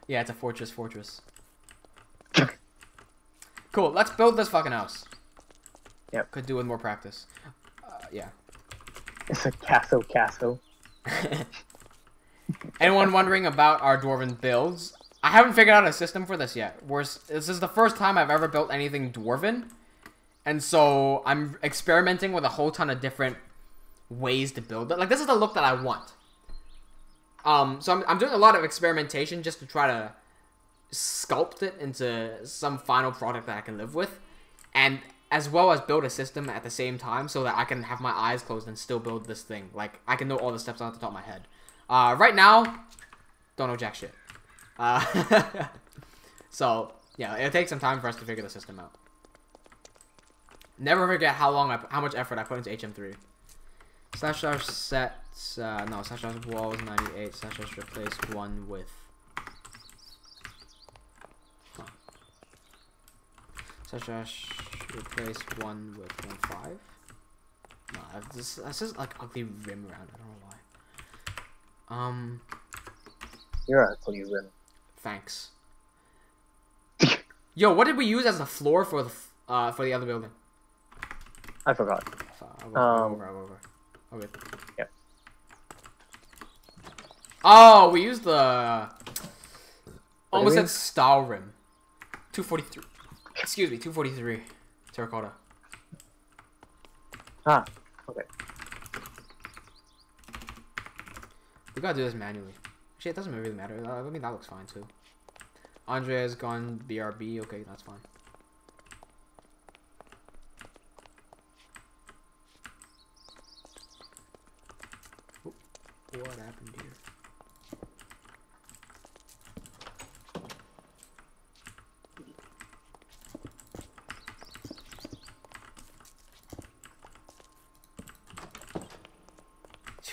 Yeah, it's a fortress. Cool. Let's build this fucking house. Yep. Could do with more practice. Yeah. It's a castle. Anyone wondering about our dwarven builds? I haven't figured out a system for this yet. This is the first time I've ever built anything dwarven, and so I'm experimenting with a whole ton of different ways to build it. Like, this is the look that I want. So I'm doing a lot of experimentation just to try to sculpt it into some final product that I can live with, and as well as build a system at the same time so that I can have my eyes closed and still build this thing. Like, I can know all the steps off the top of my head. Right now, don't know jack shit. So yeah, it'll take some time for us to figure the system out. Never forget how much effort I put into HM3. // sets no / walls 98 / replace one with / replace one with 1.5. No, this is like ugly rim around. I don't know why. You're actually rim. Thanks. Yo, what did we use as the floor for the other building? I forgot. I'll go over. Okay. Yep. Oh, we used the almost said style rim. 243. Excuse me, 243 terracotta. Ah, okay. We gotta do this manually. Actually, it doesn't really matter. I mean, that looks fine too. Andre has gone BRB. Okay, that's fine. Oop, what happened here?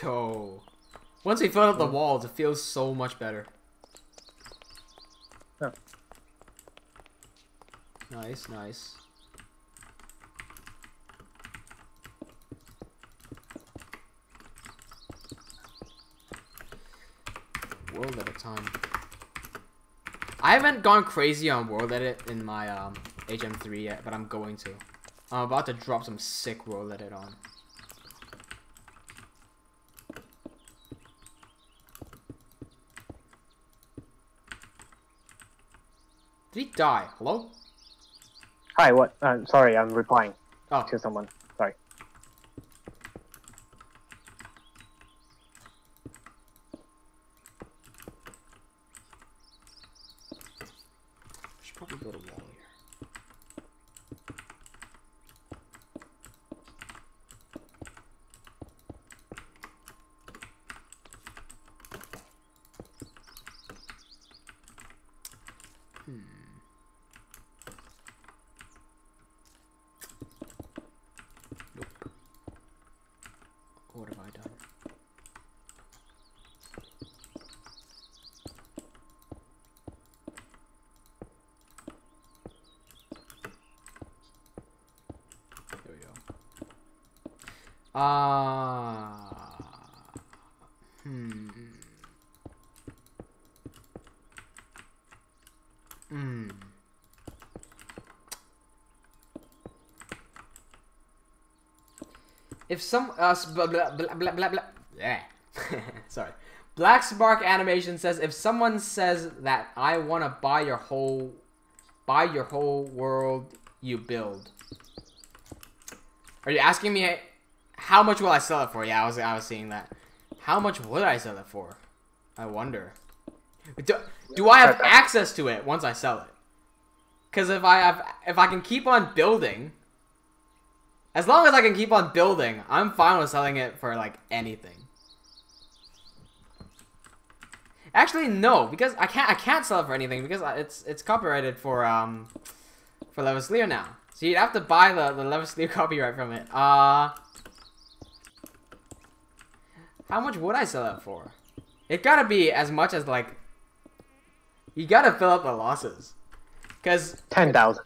Yo. Once we fill up the walls, it feels so much better. Huh. Nice, nice. World at a time. I haven't gone crazy on world edit in my HM3 yet, but I'm going to. I'm about to drop some sick world edit on. Did he die? Hello? Hi, what? Sorry, I'm replying to someone. Sorry. I should probably build a wall here. Nope. What have I done? There we go. If some blah blah blah blah blah blah. Yeah. Sorry. Black Spark Animation says if someone says that I want to buy your whole world you build. Are you asking me how much will I sell it for? Yeah, I was seeing that. How much would I sell it for? I wonder. Do I have access to it once I sell it? Because if I can keep on building, as long as I can keep on building, I'm fine with selling it for like anything. Actually, no, because I can't sell it for anything because it's copyrighted for Levaslier now. So you'd have to buy the Levaslier copyright from it. How much would I sell it for? It gotta be as much as like. You gotta fill up the losses, cause 10,000.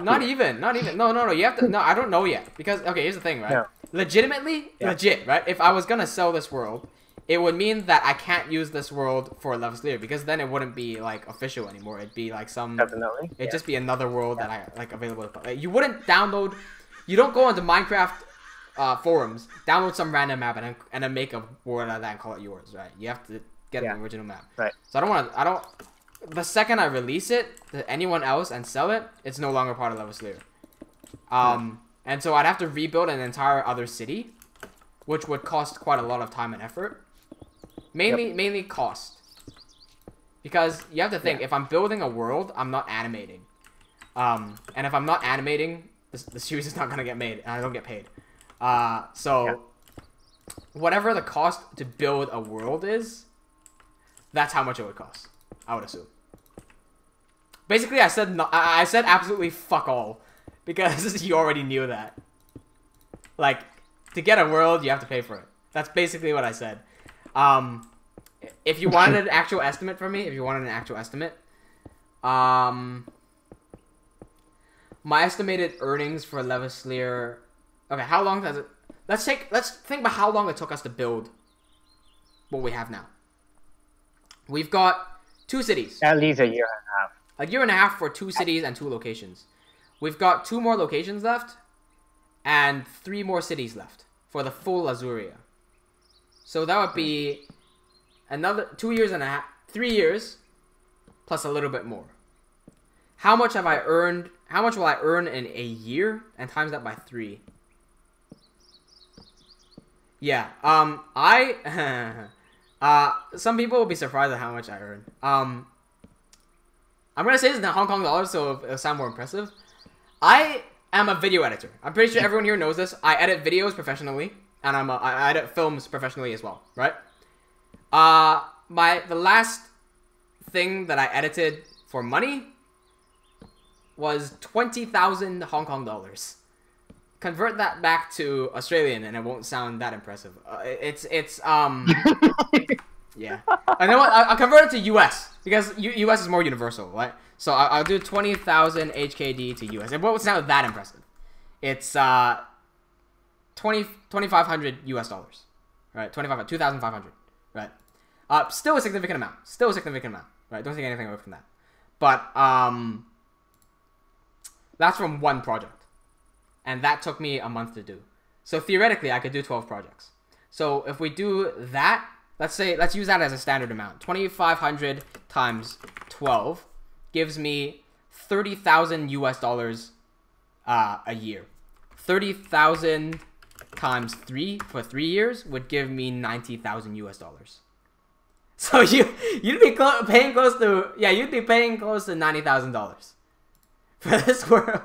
Not even. No. You have to. No, I don't know yet because okay. Here's the thing, right? Yeah. Legitimately, legit, right? If I was gonna sell this world, it would mean that I can't use this world for Levaslier because then it wouldn't be like official anymore. It'd be like some. Definitely. It'd just be another world that I like available. Like, you wouldn't download. You don't go onto Minecraft forums, download some random map and then make a world out of that and call it yours, right? You have to get an original map. Right. So I don't. The second I release it to anyone else and sell it, it's no longer part of Levaslier. And so I'd have to rebuild an entire other city, which would cost quite a lot of time and effort. Mainly cost. Because you have to think, if I'm building a world, I'm not animating. And if I'm not animating, the series is not gonna get made, and I don't get paid. Whatever the cost to build a world is, that's how much it would cost, I would assume. Basically, I said absolutely fuck all, because you already knew that. Like, to get a world, you have to pay for it. That's basically what I said. If you wanted an actual estimate from me, my estimated earnings for Levaslier. Okay, how long does it? Let's think about how long it took us to build what we have now. We've got 2 cities. At least a year and a half. A year and a half for 2 cities and 2 locations. We've got 2 more locations left, and 3 more cities left for the full Azuria. So that would be another 2 years and a half, 3 years, plus a little bit more. How much have I earned? How much will I earn in a year? And times that by 3. Yeah. Some people will be surprised at how much I earn. I'm gonna say this in Hong Kong dollars, so it'll sound more impressive. I am a video editor. I'm pretty sure everyone here knows this. I edit videos professionally, and I edit films professionally as well, right? The last thing that I edited for money was 20,000 Hong Kong dollars. Convert that back to Australian, and it won't sound that impressive. Yeah. I know what? I'll convert it to US because US is more universal, right? So I'll do 20,000 HKD to US. It won't sound that impressive. It's 2,500 US dollars, right? 2,500, right? Still a significant amount. Right? Don't take anything away from that. But That's from one project. And that took me a month to do. So theoretically, I could do 12 projects. So if we do that, let's use that as a standard amount. 2,500 times 12 gives me 30,000 US dollars a year. 30,000 times 3 for 3 years would give me 90,000 US dollars. So you'd be paying close to $90,000 for this world.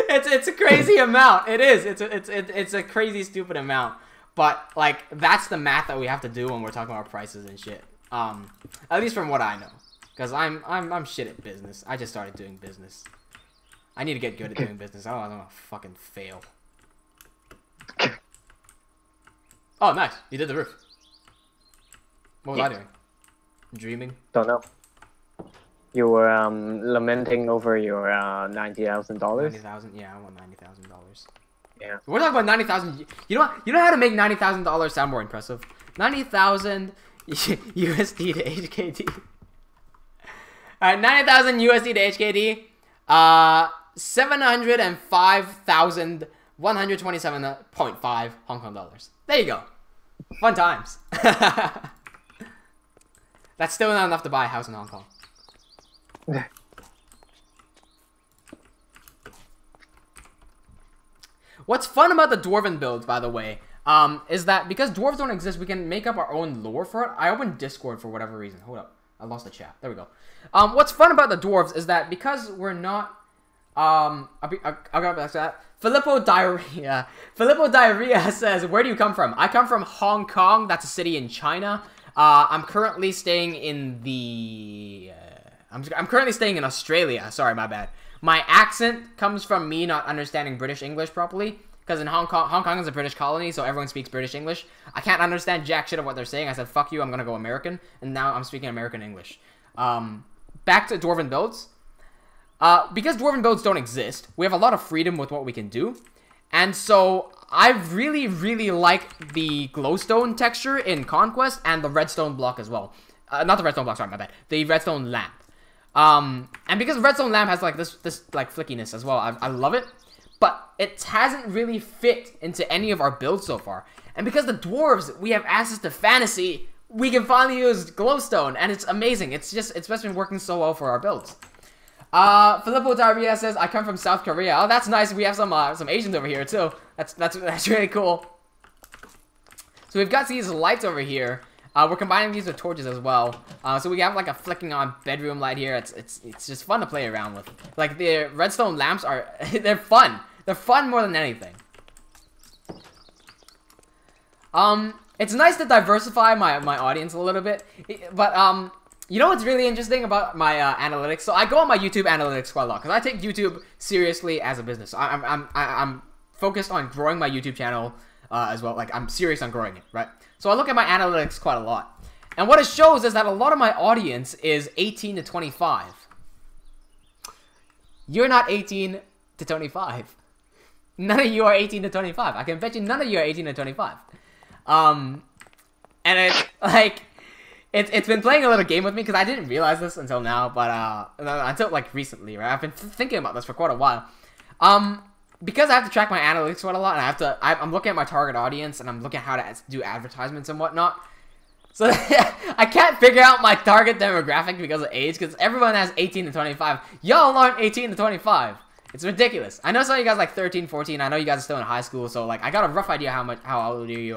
It's a crazy amount. It is. It's a crazy stupid amount. But like that's the math that we have to do when we're talking about prices and shit. At least from what I know, because I'm shit at business. I just started doing business. I need to get good at doing business. Oh, I'm gonna fucking fail. Oh, nice. You did the roof. What was I doing? Dreaming? Don't know. You were lamenting over your $90,000. $90,000. Yeah, I want $90,000. Yeah. We're talking about 90,000. You know how to make $90,000 sound more impressive? 90,000 USD to HKD. All right, 90,000 USD to HKD. 705,127.5 Hong Kong dollars. There you go. Fun times. That's still not enough to buy a house in Hong Kong. What's fun about the Dwarven builds, by the way, is that because dwarves don't exist, we can make up our own lore for it. I opened Discord for whatever reason. Hold up. I lost the chat. There we go. What's fun about the dwarves is that because we're not... I'll go back to that. Filippo Diarrhea says, where do you come from? I come from Hong Kong. That's a city in China. I'm currently staying in the... I'm currently staying in Australia. Sorry, my bad. My accent comes from me not understanding British English properly. Because in Hong Kong is a British colony, so everyone speaks British English. I can't understand jack shit of what they're saying. I said, fuck you, I'm gonna go American. And now I'm speaking American English. Back to Dwarven builds. Because Dwarven builds don't exist, we have a lot of freedom with what we can do. And so, I really, really like the glowstone texture in Conquest and the redstone block as well. Not the redstone block, sorry, my bad. The redstone lamp. And because redstone lamp has like this like flickiness as well, I love it. But it hasn't really fit into any of our builds so far. And because the dwarves, we have access to fantasy, we can finally use glowstone, and it's amazing. It's just been working so well for our builds. Filippo Diarrhea says, I come from South Korea. Oh, that's nice. We have some Asians over here too. That's really cool. So we've got these lights over here. We're combining these with torches as well. So we have like a flicking on bedroom light here. It's just fun to play around with. Like the redstone lamps are, they're fun. They're fun more than anything. It's nice to diversify my audience a little bit. But you know what's really interesting about my analytics? So I go on my YouTube analytics quite a lot because I take YouTube seriously as a business. So I'm focused on growing my YouTube channel as well. Like I'm serious on growing it, right? So I look at my analytics quite a lot. And what it shows is that a lot of my audience is 18 to 25. You're not 18 to 25. None of you are 18 to 25. I can bet you none of you are 18 to 25. And it's like, it's been playing a little game with me because I didn't realize this until now, but until like recently, right? I've been thinking about this for quite a while. Because I have to track my analytics quite a lot, and I'm looking at my target audience, and I'm looking at how to do advertisements and whatnot. So I can't figure out my target demographic because of age, because everyone has 18 to 25. Y'all aren't 18 to 25. It's ridiculous. I know some of you guys like 13, 14. I know you guys are still in high school, so like I got a rough idea how old you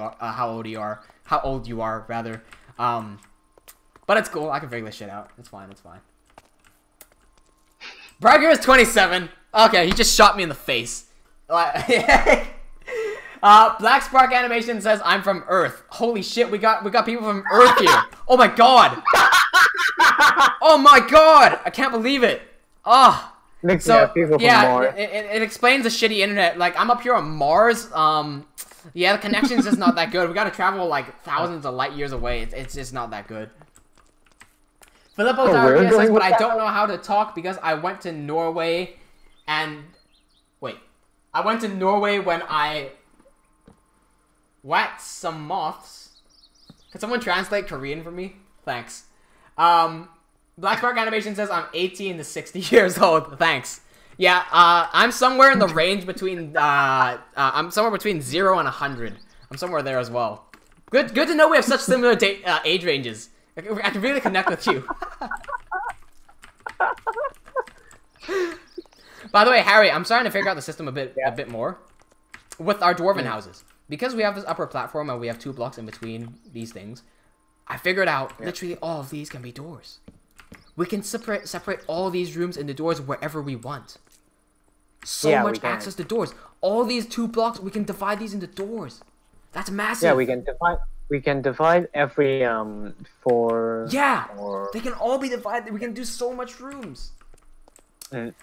are rather. But it's cool. I can figure this shit out. It's fine. It's fine. Bragger is 27. Okay, he just shot me in the face. Black Spark Animation says I'm from Earth. Holy shit, we got people from Earth here. Oh my god. Oh my god. I can't believe it. Oh. So yeah, it explains the shitty internet. Like I'm up here on Mars. Yeah, the connection's just not that good. We gotta travel like thousands of light years away. It's just not that good. Filippo Diarrhea says, but I don't know how to talk because I went to Norway and... Wait. I went to Norway when I... whacked some moths. Could someone translate Korean for me? Thanks. Black Spark Animation says I'm 18 to 60 years old. Thanks. Yeah, I'm somewhere in the range between, I'm somewhere between 0 and 100. I'm somewhere there as well. Good to know we have such similar age ranges. I can really connect with you. By the way, Harry, I'm starting to figure out the system a bit more with our dwarven houses. Because we have this upper platform and we have 2 blocks in between these things, I figured out literally all of these can be doors. We can separate all these rooms into doors wherever we want. So much access to doors. All these 2 blocks, we can divide these into doors. That's massive. Yeah, we can divide every for. Yeah, they can all be divided. We can do so much rooms.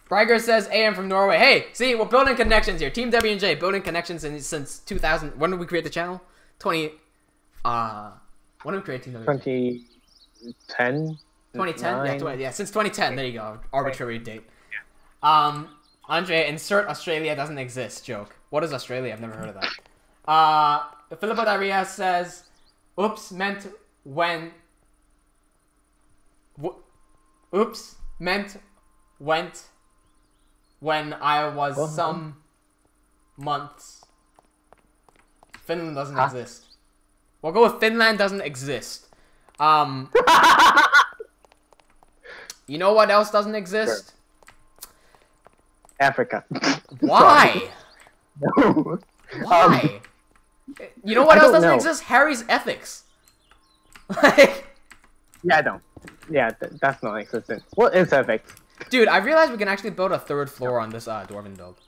Bragger says, AM from Norway. Hey, see, we're building connections here. Team W&J, building connections since 2000. When did we create the channel? When did we create Team W&J? 2010. 2010? Yeah, since 2010. There you go. Arbitrary date. Andre, insert Australia doesn't exist joke. What is Australia? I've never heard of that. Philippo Diarrhea says, oops, meant when... Oops, meant... went when I was some months. Finland doesn't exist. We'll go with Finland doesn't exist. You know what else doesn't exist? Africa. Why? No. Why? You know what else doesn't exist? Harry's ethics. Like... Yeah, I don't. Yeah, that's not existent. What is ethics? Dude, I realized we can actually build a 3rd floor on this Dwarven build.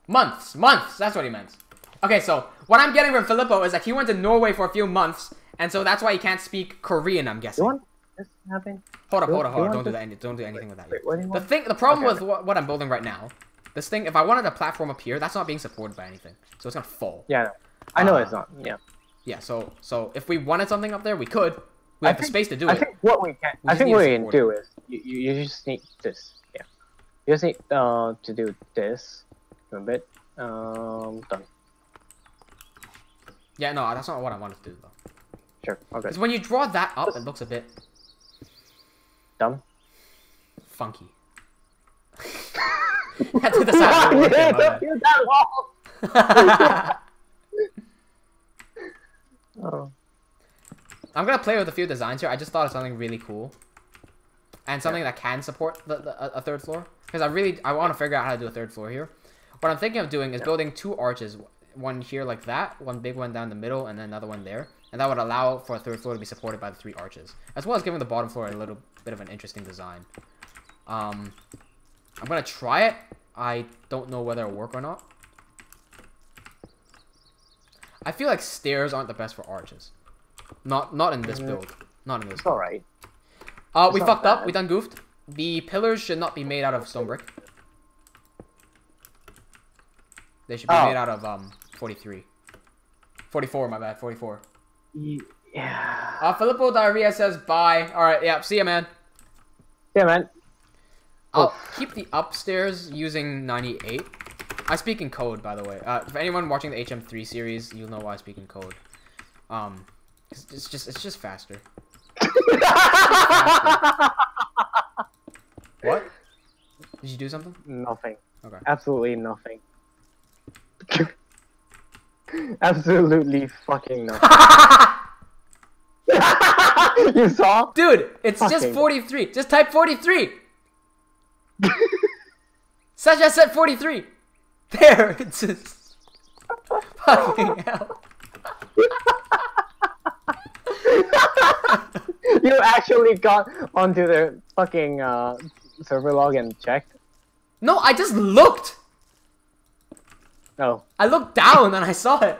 Months, that's what he meant. Okay, so what I'm getting from Filippo is that he went to Norway for a few months, and so that's why he can't speak Korean, I'm guessing. You want this to happen? Hold up. Don't do that. Don't do anything with that. Yet. The problem with what I'm building right now, this thing, if I wanted a platform up here, that's not being supported by anything, so it's gonna fall. Yeah, I know it's not. Yeah. Yeah. So if we wanted something up there, we could. We have the space to do it. I think what we can do is you just need this. Yeah. You just need to do this a bit. Done. Yeah, no, that's not what I wanted to do though. Sure. Okay. Because when you draw that up, it looks a bit dumb. Funky. I did this out. Don't do that wall. I'm gonna play with a few designs here. I just thought of something really cool, and something that can support a 3rd floor. Because I want to figure out how to do a 3rd floor here. What I'm thinking of doing is building 2 arches, one here like that, one big one down the middle, and then another one there, and that would allow for a 3rd floor to be supported by the 3 arches, as well as giving the bottom floor a little bit of an interesting design. I'm gonna try it. I don't know whether it'll work or not. I feel like stairs aren't the best for arches. Not in this build. Not in this build. Alright. We fucked up. We done goofed. The pillars should not be made out of stone brick. They should be made out of 43. 44, my bad. 44. Yeah. Filippo Diarrhea says bye. Alright, yeah, see ya, man. Yeah, man. I'll keep the upstairs using 98. I speak in code, by the way. For anyone watching the HM3 series, you'll know why I speak in code. It's just faster. What? Did you do something? Nothing. Okay. Absolutely nothing. Absolutely fucking nothing. You saw? Dude, it's just 43. Just type 43. Saja said 43. There, it's just fucking hell. You actually got onto the fucking server log and checked? No, I just looked. Oh. I looked down and I saw it.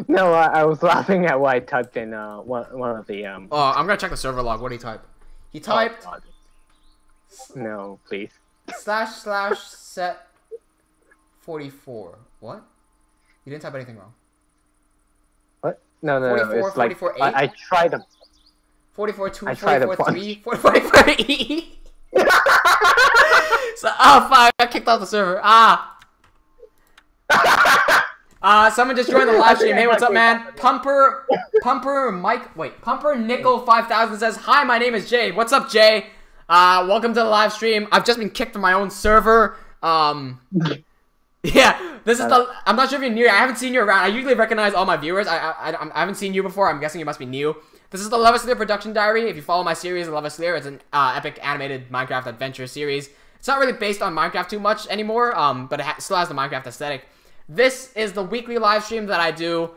No, I was laughing at what I typed in one of the Oh, I'm gonna check the server log. What did he type? He typed. Oh, no, please. // set 44. What? You didn't type anything wrong. What? No. 44, It's 44, like 8? I tried them. 44, 2, I tried 44, a 3, 44, E. So, oh fuck! I got kicked off the server. Someone just joined the live stream. Hey, what's up, man? Pumper Nickel 5000 says, "Hi, my name is Jay. What's up, Jay? Welcome to the live stream. I've just been kicked from my own server. Yeah, this is the. I'm not sure if you're new. I haven't seen you around. I usually recognize all my viewers. I haven't seen you before. I'm guessing you must be new. This is the Levaslier production diary. If you follow my series, Levaslier, it's an epic animated Minecraft adventure series. It's not really based on Minecraft too much anymore, but it still has the Minecraft aesthetic. This is the weekly live stream that I do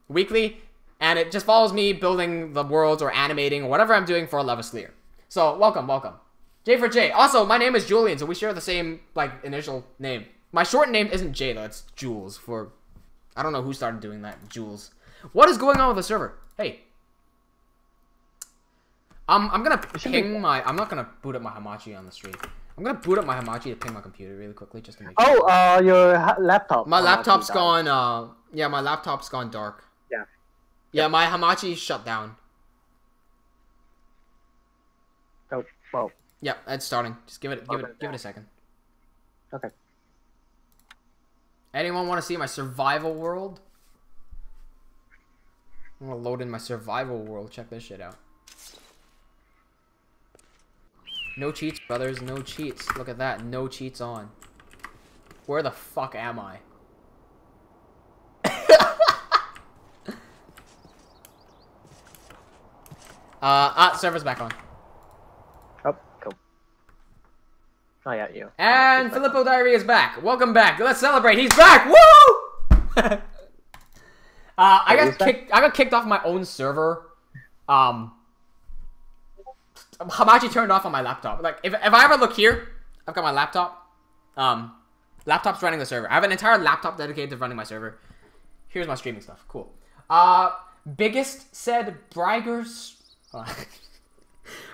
weekly, and it just follows me building the worlds or animating or whatever I'm doing for Levaslier. So welcome. J for J. Also, my name is Julian, so we share the same like initial name. My short name isn't J though, it's Jules for I don't know who started doing that, Jules. What is going on with the server? Hey. I'm gonna ping my I'm not gonna boot up my Hamachi on the stream. I'm gonna boot up my Hamachi to ping my computer really quickly just to make sure. Oh, your laptop. My laptop's gone yeah, my laptop's gone dark. Yeah. Yeah, my Hamachi shut down. Oh, well. Yeah, it's starting. Just give it a second. Okay. Anyone want to see my survival world? I'm gonna load in my survival world. Check this shit out. No cheats, brothers. No cheats. Look at that. No cheats on. Where the fuck am I? Server's back on. Oh, cool. Oh yeah, you. And Filippo Diary is back. Welcome back. Let's celebrate. He's back. Woo! I got kicked off my own server. Hamachi turned off on my laptop. Like if I ever look here, I've got my laptop. Laptop's running the server. I have an entire laptop dedicated to running my server. Here's my streaming stuff. Cool. Biggest said Braggers.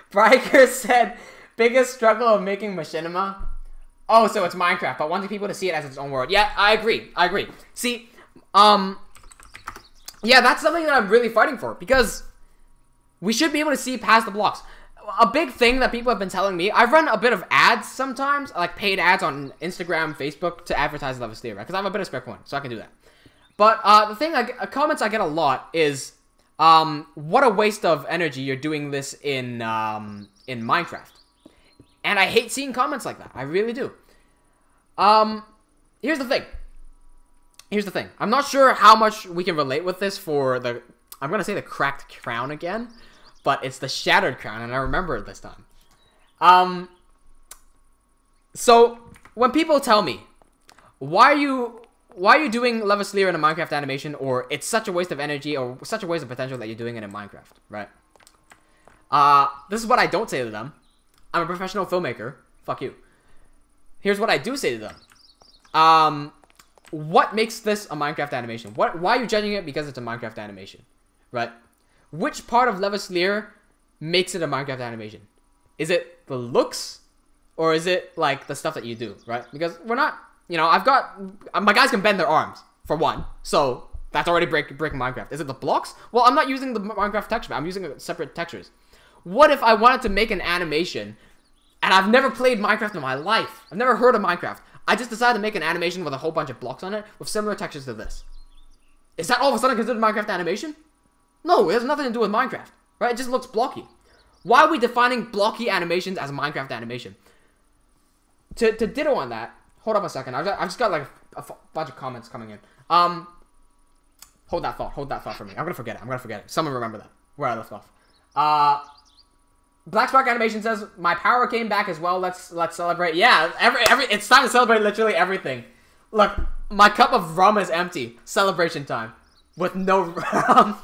Braggers said biggest struggle of making machinima. Oh, so it's Minecraft, but wanting people to see it as its own world. Yeah, I agree. See, yeah, that's something that I'm really fighting for because we should be able to see past the blocks. A big thing that people have been telling me, I run a bit of ads sometimes, like paid ads on Instagram, Facebook to advertise Levaslier, right? Because I have a bit of spare coin, so I can do that. But the thing, comments I get a lot is, what a waste of energy you're doing this in Minecraft. And I hate seeing comments like that. I really do. Here's the thing. I'm not sure how much we can relate with this for the... I'm going to say the cracked crown again. But it's the shattered crown, and I remember it this time. So, when people tell me, why are you doing Levaslier in a Minecraft animation, or it's such a waste of energy, or such a waste of potential that you're doing it in Minecraft, right? This is what I don't say to them. I'm a professional filmmaker. Fuck you. Here's what I do say to them. What makes this a Minecraft animation? Why are you judging it because it's a Minecraft animation? Right? Which part of Levaslier makes it a Minecraft animation? Is it the looks? Or is it, like, the stuff that you do, right? Because we're not, you know, my guys can bend their arms, for one. So, that's already breaking Minecraft. Is it the blocks? Well, I'm not using the Minecraft texture. I'm using separate textures. What if I wanted to make an animation, and I've never played Minecraft in my life? I've never heard of Minecraft. I just decided to make an animation with a whole bunch of blocks on it, with similar textures to this. Is that all of a sudden considered Minecraft animation? No, it has nothing to do with Minecraft, right? It just looks blocky. Why are we defining blocky animations as Minecraft animation? To ditto on that, hold up a second. I've just got like a bunch of comments coming in. Hold that thought for me. I'm gonna forget it. Someone remember that, where I left off. Black Spark Animation says, my power came back as well. Let's celebrate. Yeah, it's time to celebrate literally everything. Look, my cup of rum is empty. Celebration time. With no rum.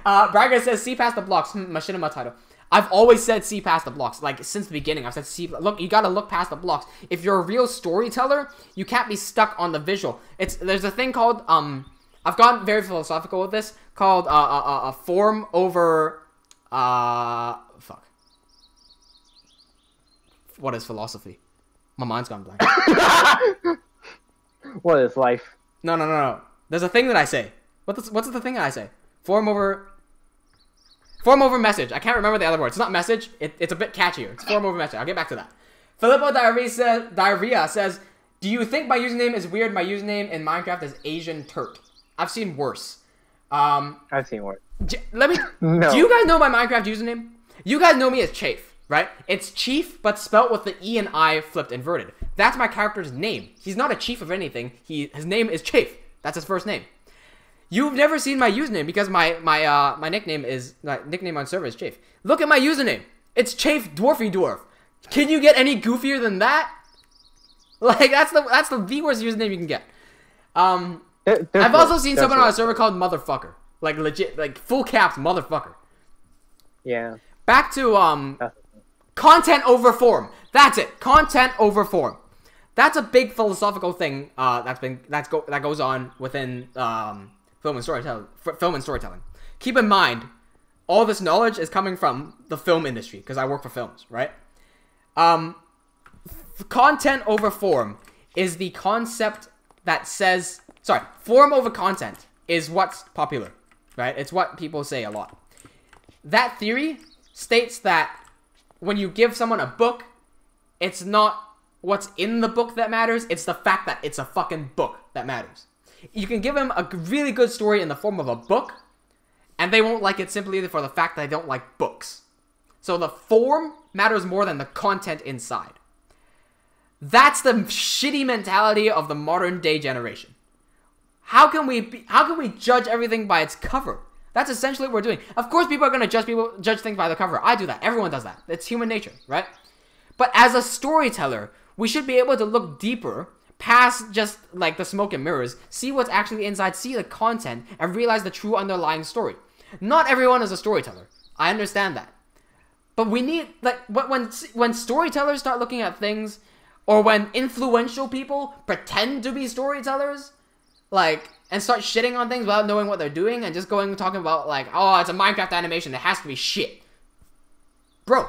Braga says, see past the blocks. Machinima title. I've always said see past the blocks. Like, since the beginning, I've said look, you gotta look past the blocks. If you're a real storyteller, you can't be stuck on the visual. There's a thing called, I've gotten very philosophical with this, called, a form over, fuck. What is philosophy? My mind's gone blank. What is life? No. There's a thing that I say. What's the thing that I say? Form over message. I can't remember the other word. It's not message. It's a bit catchier. It's form over message. I'll get back to that. Filippo Diarrhea says, do you think my username is weird? My username in Minecraft is Asian Turt. I've seen worse. I've seen worse. No. Do you guys know my Minecraft username? You guys know me as Chafe. right? It's Chief, but spelt with the E and I flipped inverted. That's my character's name. He's not a chief of anything. His name is Chafe. That's his first name. You've never seen my username because my nickname on server is Chafe. Look at my username. It's Chafe Dwarfy Dwarf. Can you get any goofier than that? Like that's the worst username you can get. I've also seen someone on a server called Motherfucker. Like legit, like full caps Motherfucker. Yeah. Back to content over form. That's it. Content over form. That's a big philosophical thing that goes on within film and storytelling. Keep in mind, all this knowledge is coming from the film industry because I work for films, right? Content over form is the concept that says, form over content is what's popular, right? It's what people say a lot. That theory states that when you give someone a book, it's not what's in the book that matters, it's the fact that it's a fucking book that matters. You can give them a really good story in the form of a book, and they won't like it simply for the fact that they don't like books. So the form matters more than the content inside. That's the shitty mentality of the modern day generation. How can we judge everything by its cover? That's essentially what we're doing. Of course people are going to judge things by the cover. I do that. Everyone does that. It's human nature, right? But as a storyteller, we should be able to look deeper past just like the smoke and mirrors, see what's actually inside, see the content, and realize the true underlying story. Not everyone is a storyteller. I understand that. But we need, like, when storytellers start looking at things, or when influential people pretend to be storytellers, like, and start shitting on things without knowing what they're doing, and just talking about, like, oh, it's a Minecraft animation, it has to be shit. Bro.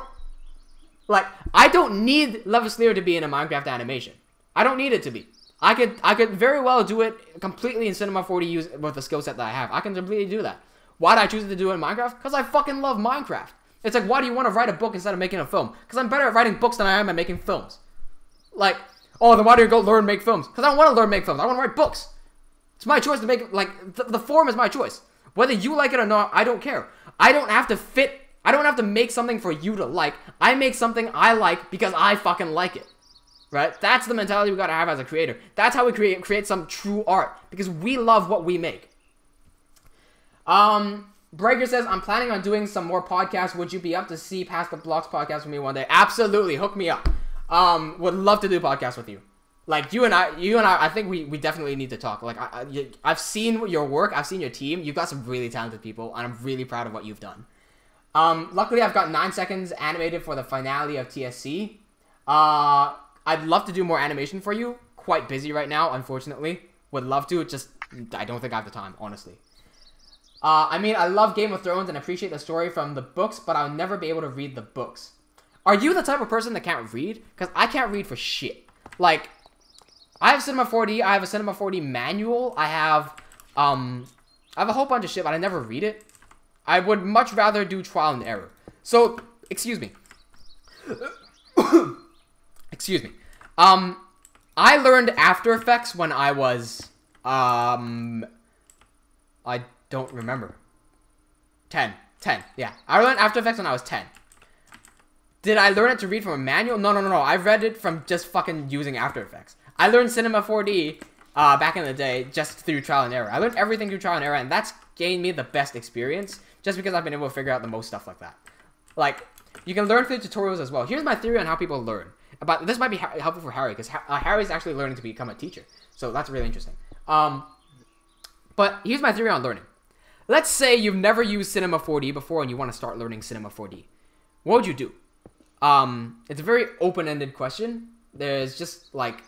Like, I don't need Levaslier to be in a Minecraft animation. I don't need it to be. I could very well do it completely in Cinema 4D with the skill set that I have. I can completely do that. Why did I choose to do it in Minecraft? Because I fucking love Minecraft. It's like, why do you want to write a book instead of making a film? Because I'm better at writing books than I am at making films. Like, oh, then why do you go learn and make films? Because I don't want to learn and make films. I want to write books. It's my choice to make, like, the form is my choice. Whether you like it or not, I don't care. I don't have to make something for you to like. I make something I like because I fucking like it. Right? That's the mentality we gotta have as a creator. That's how we create some true art. Because we love what we make. Breaker says, I'm planning on doing some more podcasts. Would you be up to see Past the Blocks podcast with me one day? Absolutely. Hook me up. Would love to do a podcast with you. Like, you and I think we definitely need to talk. Like, I've seen your work. I've seen your team. You've got some really talented people. And I'm really proud of what you've done. Luckily, I've got 9 seconds animated for the finale of TSC. I'd love to do more animation for you. Quite busy right now, unfortunately. Would love to, just I don't think I have the time, honestly. I mean, I love Game of Thrones and appreciate the story from the books, but I'll never be able to read the books. Are you the type of person that can't read? Because I can't read for shit. Like, I have Cinema 4D, I have a Cinema 4D manual, I have a whole bunch of shit, but I never read it. I would much rather do trial and error. So, excuse me. Excuse me. I learned After Effects when I was, I don't remember. 10, yeah. I learned After Effects when I was 10. Did I learn it to read from a manual? No. I read it from just fucking using After Effects. I learned Cinema 4D, back in the day, just through trial and error. I learned everything through trial and error, and that's gained me the best experience, just because I've been able to figure out the most stuff like that. Like, you can learn through tutorials as well. Here's my theory on how people learn. This might be helpful for Harry, because Harry's actually learning to become a teacher. So that's really interesting. But here's my theory on learning. Let's say you've never used Cinema 4D before and you want to start learning Cinema 4D. What would you do? It's a very open-ended question. There's just, like...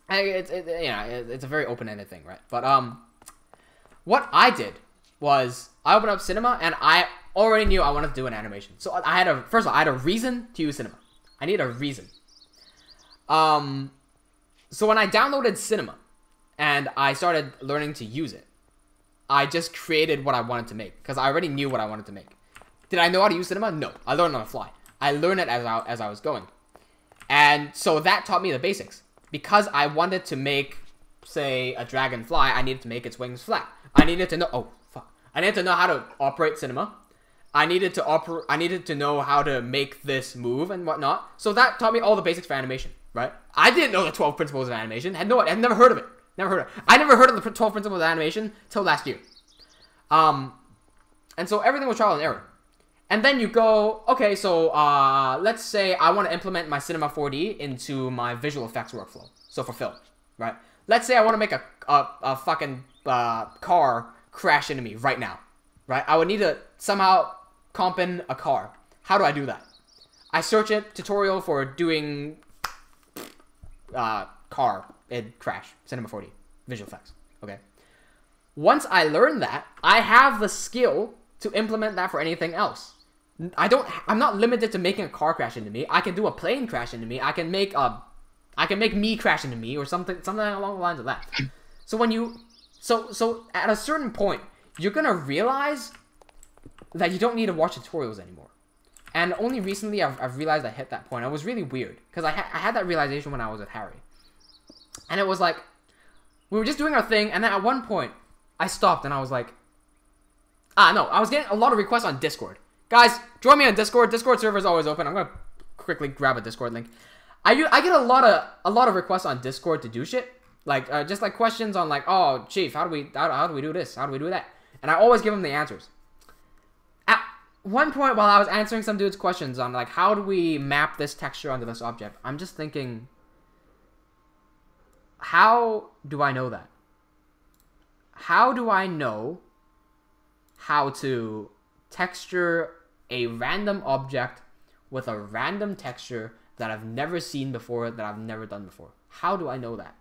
it's a very open-ended thing, right? But, what I did was I opened up Cinema and I already knew I wanted to do an animation. So first of all, I had a reason to use Cinema. I need a reason. So when I downloaded Cinema and I started learning to use it, I just created what I wanted to make because I already knew what I wanted to make. Did I know how to use Cinema? No. I learned on the fly. I learned it as I was going. And so that taught me the basics. Because I wanted to make, say, a dragonfly, I needed to make its wings flat. I needed to know... Oh, fuck. I needed to know how to operate Cinema. I needed to know how to make this move and whatnot. So that taught me all the basics for animation, right? I didn't know the 12 principles of animation. I'd never heard of it. I never heard of the 12 principles of animation till last year. And so everything was trial and error. And then you go, okay, so let's say I want to implement my Cinema 4D into my visual effects workflow. So for film, right? Let's say I want to make a fucking car crash into me right now, right? I would need to somehow comp in a car. How do I do that? I search a tutorial for doing car crash, Cinema 4D, visual effects, okay? Once I learn that, I have the skill to implement that for anything else. I'm not limited to making a car crash into me. I can do a plane crash into me. I can make me crash into me or something along the lines of that. So when you, so at a certain point, you're gonna realize that you don't need to watch tutorials anymore. And only recently I've realized I hit that point. It was really weird because I had that realization when I was with Harry, and it was like we were just doing our thing, and then at one point I stopped and I was like, no, I was getting a lot of requests on Discord. Guys, join me on Discord. Discord server is always open. I'm gonna quickly grab a Discord link. I get a lot of requests on Discord to do shit, like just like questions on like, oh, Chief, how do we do this? How do we do that? And I always give them the answers. At one point, while I was answering some dude's questions on like how do we map this texture onto this object, I'm just thinking, how do I know that? How do I know how to texture a random object with a random texture that I've never seen before, that I've never done before? How do I know that?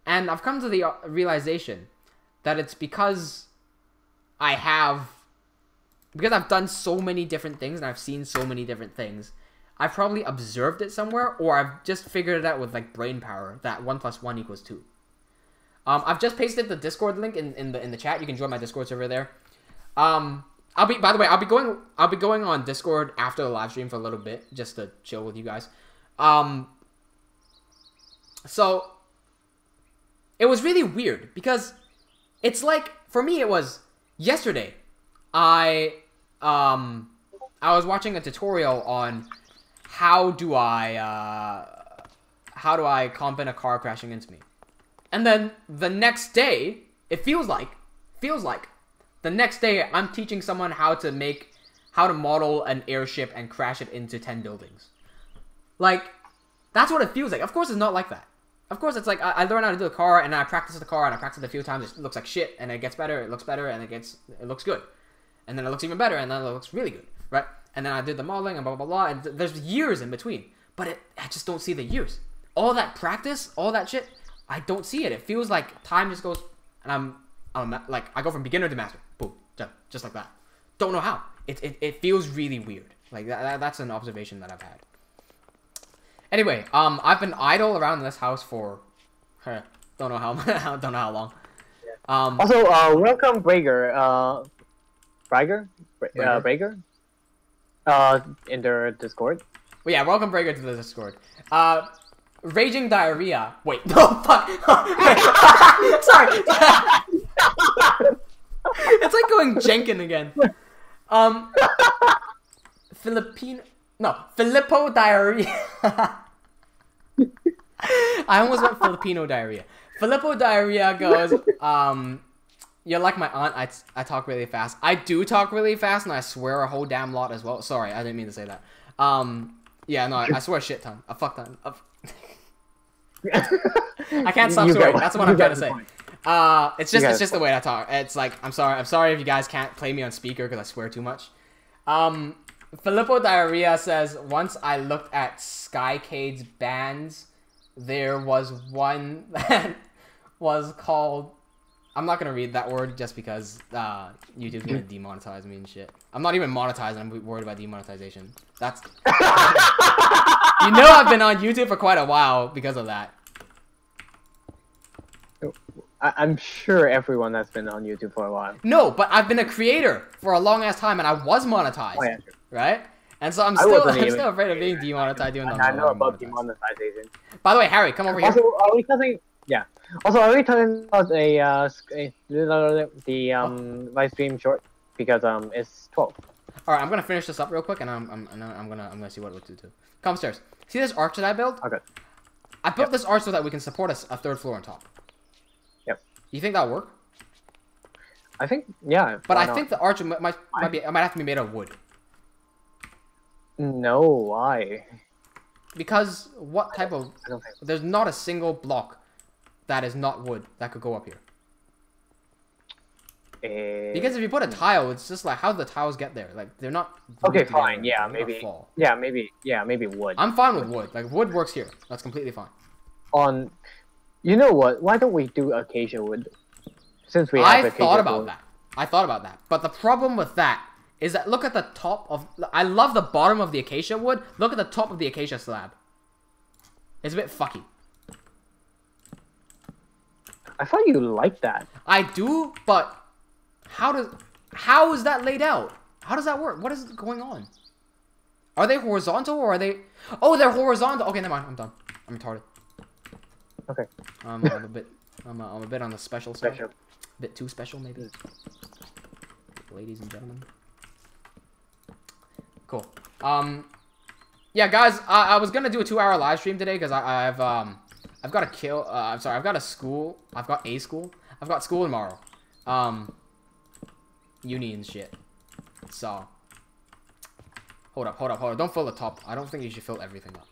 And I've come to the realization that it's because I've done so many different things and I've seen so many different things. I've probably observed it somewhere, or I've just figured it out with like brain power that 1 + 1 = 2. I've just pasted the Discord link in the chat. You can join my Discord server there. I'll be going on Discord after the live stream for a little bit just to chill with you guys. So it was really weird because it's like, for me it was yesterday. I was watching a tutorial on how do I comp in a car crashing into me. And then the next day, it feels like the next day I'm teaching someone how to model an airship and crash it into 10 buildings. Like, that's what it feels like. Of course it's not like that. Of course it's like I learn how to do the car and I practice the car and I practice it a few times. It looks like shit and it gets better, it looks better, and it looks good. And then it looks even better and then it looks really good, right? And then I did the modeling and blah blah blah, and there's years in between. But I just don't see the years. All that practice, all that shit, I don't see it. It feels like time just goes, and I'm like, I go from beginner to master. Boom, done, just like that. Don't know how. It feels really weird. Like that's an observation that I've had. Anyway, I've been idle around this house for, don't know how long. Also, welcome Brager, Brager, in the Discord. Well, yeah, welcome Brager to the Discord. Raging diarrhea. Wait, no, fuck. Sorry. It's like going Jenkin again. Filippo diarrhea. I almost went Filipino diarrhea. Filippo diarrhea goes, you're like my aunt, I talk really fast. I do talk really fast, and I swear a whole damn lot as well. Sorry, I didn't mean to say that. Yeah, no, I swear a shit ton. A fuck ton. I can't stop swearing. That's what I'm trying to say. It's just the way I talk. It's like, I'm sorry if you guys can't play me on speaker because I swear too much. Filippo Diarrhea says, once I looked at Skycade's bands, there was one that was called, I'm not gonna read that word just because YouTube's gonna demonetize me and shit. I'm not even monetized, I'm worried about demonetization. That's you know, I've been on YouTube for quite a while because of that. I'm sure everyone has been on YouTube for a while. No, but I've been a creator for a long ass time and I was monetized. Oh, yeah, sure. Right? And so I'm still afraid of being demonetized. I know about demonetization. By the way, Harry, come over here. Also, are we talking? Yeah. Also, are we talking about the live stream short? because it's 12. All right, I'm gonna finish this up real quick, and I'm gonna see what it looks to. Come upstairs. See this arch that I built? Okay. I built this arch so that we can support a third floor on top. Yep. You think that'll work? I think, yeah. But I think the arch might have to be made of wood. No, why? Because what type of... I don't think so. There's not a single block that is not wood that could go up here. Because if you put a tile, it's just like, how do the tiles get there? Like, they're not... Okay, fine, yeah, maybe... Yeah, maybe wood. I'm fine with wood. Like, wood works here. That's completely fine. You know what? Why don't we do acacia wood? Since we have I acacia thought about wood. that. I thought about that. But the problem with that is that look at the top of... I love the bottom of the acacia wood. Look at the top of the acacia slab. It's a bit fucky. I thought you liked that. I do, but how is that laid out? How does that work? What is going on? Are they horizontal or are they... Oh, they're horizontal. Okay, never mind. I'm done. I'm retarded. Okay. I'm a bit on the special side. A bit too special, maybe. Ladies and gentlemen. Cool. Yeah, guys, I was gonna do a 2-hour live stream today because I've got a school. I've got school tomorrow. Uni and shit. So, hold up. Don't fill the top. I don't think you should fill everything up.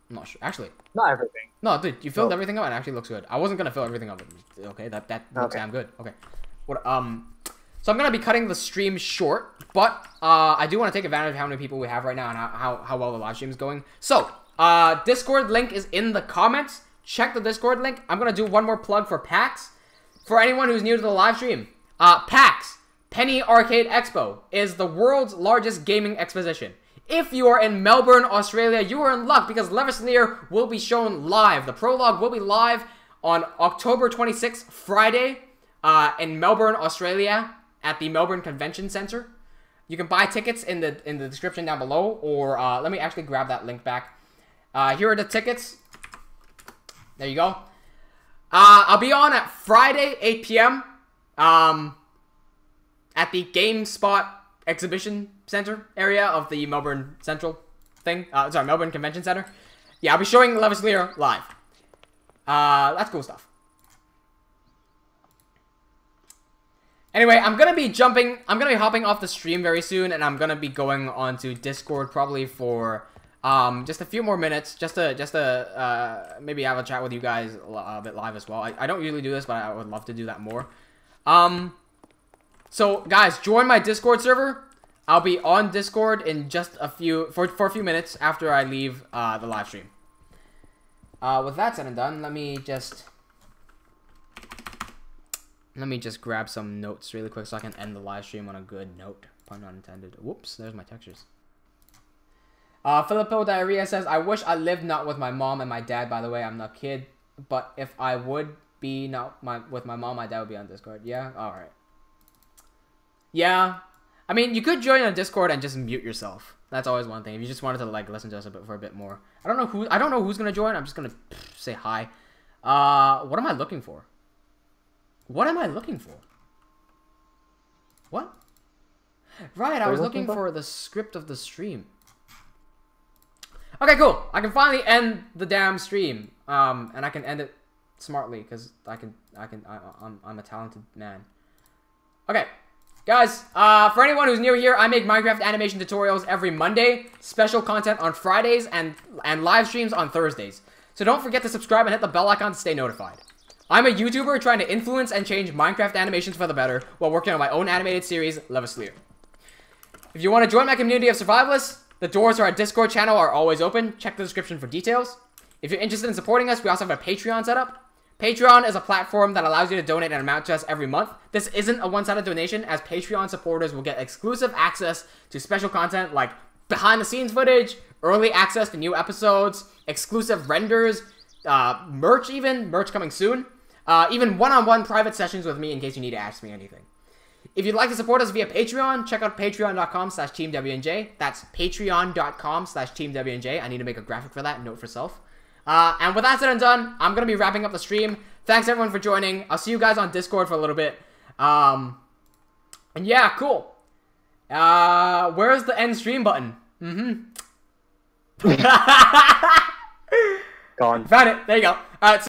I'm not sure. Actually, not everything. No, dude, you filled everything up and it actually looks good. I wasn't gonna fill everything up. Okay, that looks damn good. Okay. What? So I'm gonna be cutting the stream short, but I do want to take advantage of how many people we have right now and how well the live stream is going. So, Discord link is in the comments. Check the Discord link. I'm gonna do one more plug for PAX. For anyone who's new to the live stream, PAX, Penny Arcade Expo, is the world's largest gaming exposition. If you are in Melbourne, Australia, you are in luck because Levaslier will be shown live. The prologue will be live on October 26th, Friday, in Melbourne, Australia, at the Melbourne Convention Center. You can buy tickets in the description down below, or let me actually grab that link back. Here are the tickets. There you go. I'll be on at Friday, 8 p.m. At the GameSpot Exhibition Center area of the Melbourne Central thing. Melbourne Convention Center. Yeah, I'll be showing Levaslier live. That's cool stuff. Anyway, I'm gonna be hopping off the stream very soon, and I'm gonna be going onto Discord probably for just a few more minutes, just to maybe have a chat with you guys a bit live as well. I don't usually do this, but I would love to do that more. So guys, join my Discord server. I'll be on Discord in just for a few minutes after I leave the live stream. With that said and done, let me just grab some notes really quick so I can end the live stream on a good note. Pun not intended. Whoops, there's my textures. Filippo Diarrhea says, I wish I lived not with my mom and my dad, by the way. I'm not a kid. But if I would be not with my mom, my dad would be on Discord. Yeah? Alright. Yeah. I mean, you could join on Discord and just mute yourself. That's always one thing. If you just wanted to, like, listen to us for a bit more. I don't know who's gonna join. I'm just gonna say hi. What am I looking for? What am I looking for? What? Right, I was looking for the script of the stream. Okay, cool. I can finally end the damn stream. And I can end it smartly because I'm a talented man. Okay, guys. For anyone who's new here, I make Minecraft animation tutorials every Monday, special content on Fridays, and live streams on Thursdays. So don't forget to subscribe and hit the bell icon to stay notified. I'm a YouTuber trying to influence and change Minecraft animations for the better while working on my own animated series, Levaslier. If you want to join my community of survivalists, the doors to our Discord channel are always open. Check the description for details. If you're interested in supporting us, we also have a Patreon set up. Patreon is a platform that allows you to donate an amount to us every month. This isn't a one-sided donation, as Patreon supporters will get exclusive access to special content like behind-the-scenes footage, early access to new episodes, exclusive renders, merch coming soon, even one-on-one private sessions with me in case you need to ask me anything. If you'd like to support us via Patreon, check out patreon.com/teamwnj. That's patreon.com/teamwnj. I need to make a graphic for that, note for self. And with that said and done, I'm going to be wrapping up the stream. Thanks everyone for joining. I'll see you guys on Discord for a little bit. And yeah, cool. Where's the end stream button? Gone. Found it. There you go. Alright.